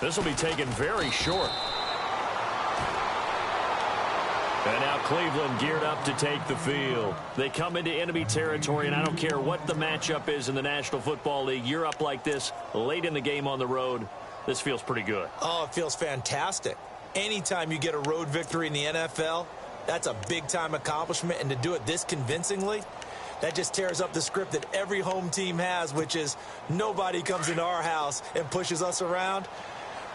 This will be taken very short. And now Cleveland geared up to take the field. They come into enemy territory, and I don't care what the matchup is in the National Football League. You're up like this late in the game on the road. This feels pretty good. Oh, it feels fantastic. Anytime you get a road victory in the NFL, that's a big-time accomplishment, and to do it this convincingly, that just tears up the script that every home team has, which is nobody comes into our house and pushes us around.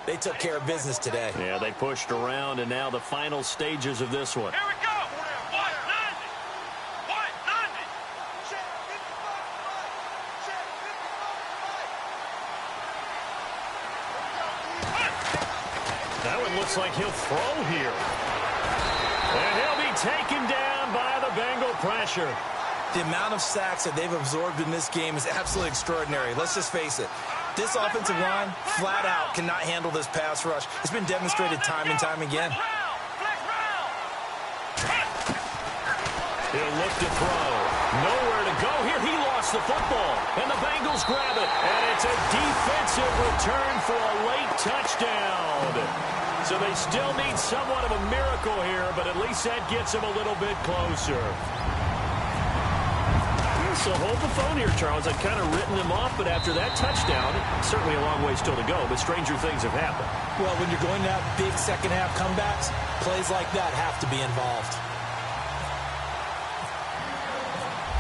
They took care of business today. Yeah, they pushed around, and now the final stages of this one. Here we go. 190. 190. That one looks like he'll throw here. And he'll be taken down by the Bengal pressure. The amount of sacks that they've absorbed in this game is absolutely extraordinary. Let's just face it. This offensive line, flat out, cannot handle this pass rush. It's been demonstrated time and time again. He'll look to throw. Nowhere to go here. He lost the football. And the Bengals grab it. And it's a defensive return for a late touchdown. So they still need somewhat of a miracle here, but at least that gets them a little bit closer. So hold the phone here, Charles. I've kind of written them off, but after that touchdown, certainly a long way still to go, but stranger things have happened. Well, when you're going to have big second-half comebacks, plays like that have to be involved.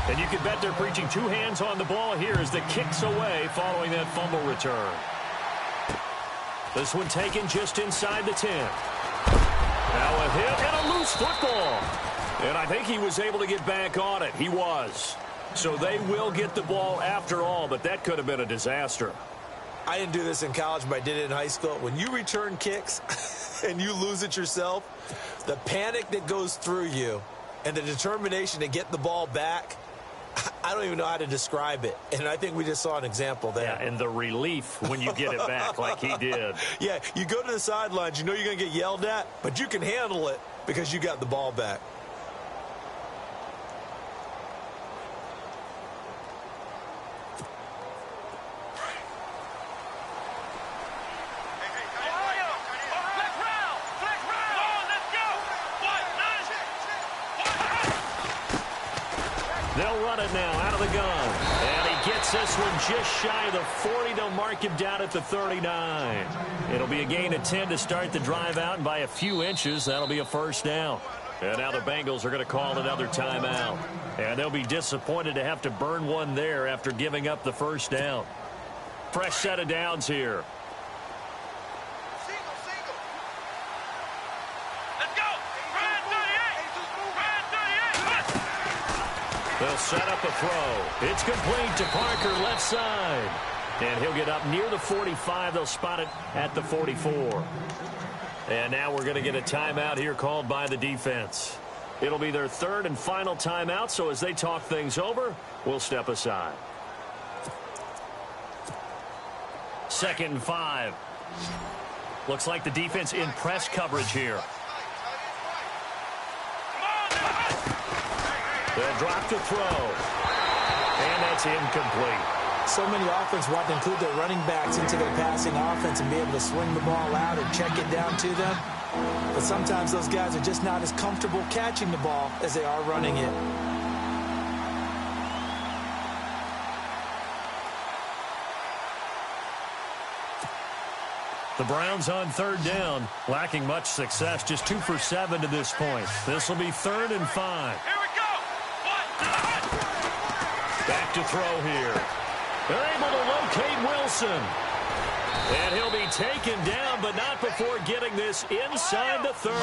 And you can bet they're preaching two hands on the ball here as the kick's away following that fumble return. This one taken just inside the 10. Now a hit and a loose football. And I think he was able to get back on it. He was. So they will get the ball after all, but that could have been a disaster. I didn't do this in college, but I did it in high school. When you return kicks and you lose it yourself, the panic that goes through you and the determination to get the ball back, I don't even know how to describe it. And I think we just saw an example there. Yeah, and the relief when you get it back like he did. Yeah, you go to the sidelines, you know you're going to get yelled at, but you can handle it because you got the ball back. They'll run it now out of the gun. And he gets this one just shy of the 40. They'll mark him down at the 39. It'll be a gain of 10 to start the drive out, and by a few inches, that'll be a first down. And now the Bengals are going to call another timeout. And they'll be disappointed to have to burn one there after giving up the first down. Fresh set of downs here. They'll set up a throw. It's complete to Parker, left side. And he'll get up near the 45. They'll spot it at the 44. And now we're going to get a timeout here called by the defense. It'll be their third and final timeout, so as they talk things over, we'll step aside. 2nd and 5. Looks like the defense in press coverage here. They'll drop the throw. And that's incomplete. So many offenses want to include their running backs into their passing offense and be able to swing the ball out or check it down to them. But sometimes those guys are just not as comfortable catching the ball as they are running it. The Browns on 3rd down, lacking much success, just 2 for 7 to this point. This will be 3rd and 5. Back to throw here. They're able to locate Wilson. And he'll be taken down, but not before getting this inside the 30.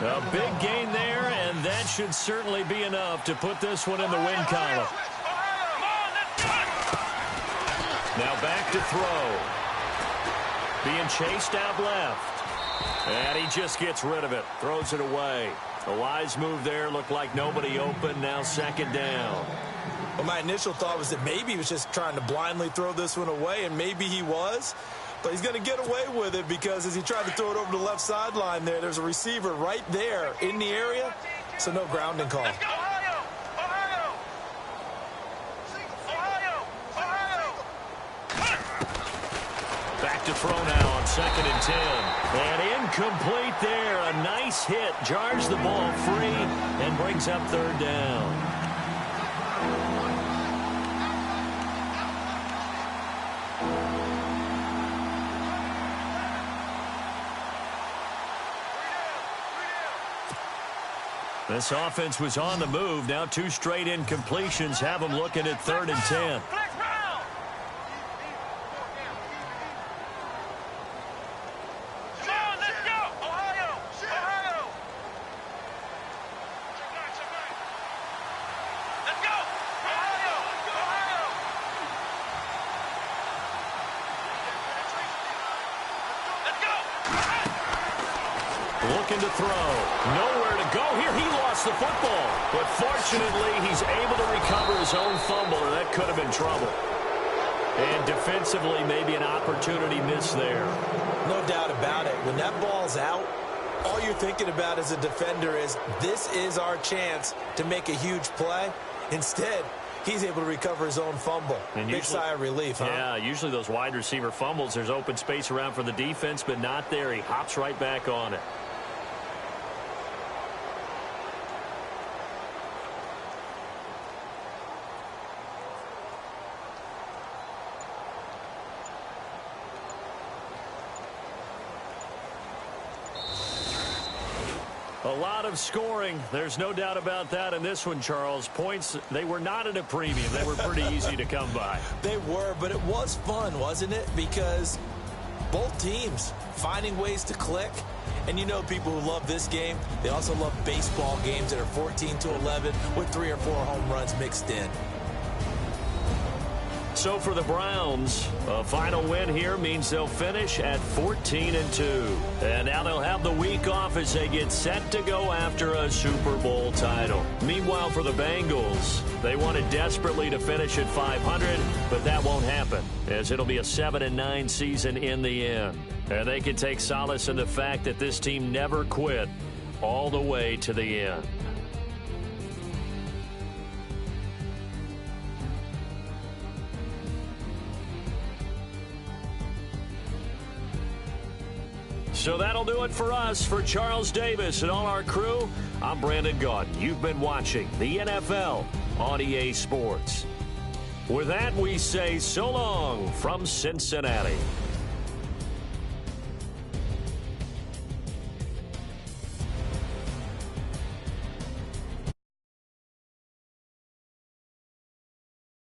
A big gain there, and that that should certainly be enough to put this one in the win column. Now back to throw. Being chased out left. And he just gets rid of it. Throws it away. A wise move there. Looked like nobody open. Now second down. Well, my initial thought was that maybe he was just trying to blindly throw this one away, and maybe he was. But he's going to get away with it because as he tried to throw it over the left sideline there's a receiver right there in the area, so no grounding call. Back to throw now on 2nd and 10. And incomplete there. A nice hit. Jars the ball free and brings up 3rd down. This offense was on the move. Now 2 straight incompletions have them looking at 3rd and 10. Looking to throw. Nowhere to go here. He lost the football. But fortunately, he's able to recover his own fumble, or that could have been trouble. And defensively, maybe an opportunity missed there. No doubt about it. When that ball's out, all you're thinking about as a defender is, this is our chance to make a huge play. Instead, he's able to recover his own fumble. And big sigh of relief, huh? Yeah, usually those wide receiver fumbles, there's open space around for the defense, but not there. He hops right back on it. A lot of scoring. There's no doubt about that in this one, Charles. Points, they were not at a premium. They were pretty easy to come by. They were, but it was fun, wasn't it? Because both teams finding ways to click. And you know people who love this game, they also love baseball games that are 14-11 with 3 or 4 home runs mixed in. So for the Browns, a final win here means they'll finish at 14-2. And now they'll have the week off as they get set to go after a Super Bowl title. Meanwhile, for the Bengals, they wanted desperately to finish at 500, but that won't happen, as it'll be a 7-9 season in the end. And they can take solace in the fact that this team never quit all the way to the end. So that'll do it for us. For Charles Davis and all our crew, I'm Brandon Gaudin. You've been watching the NFL on EA Sports. With that, we say so long from Cincinnati.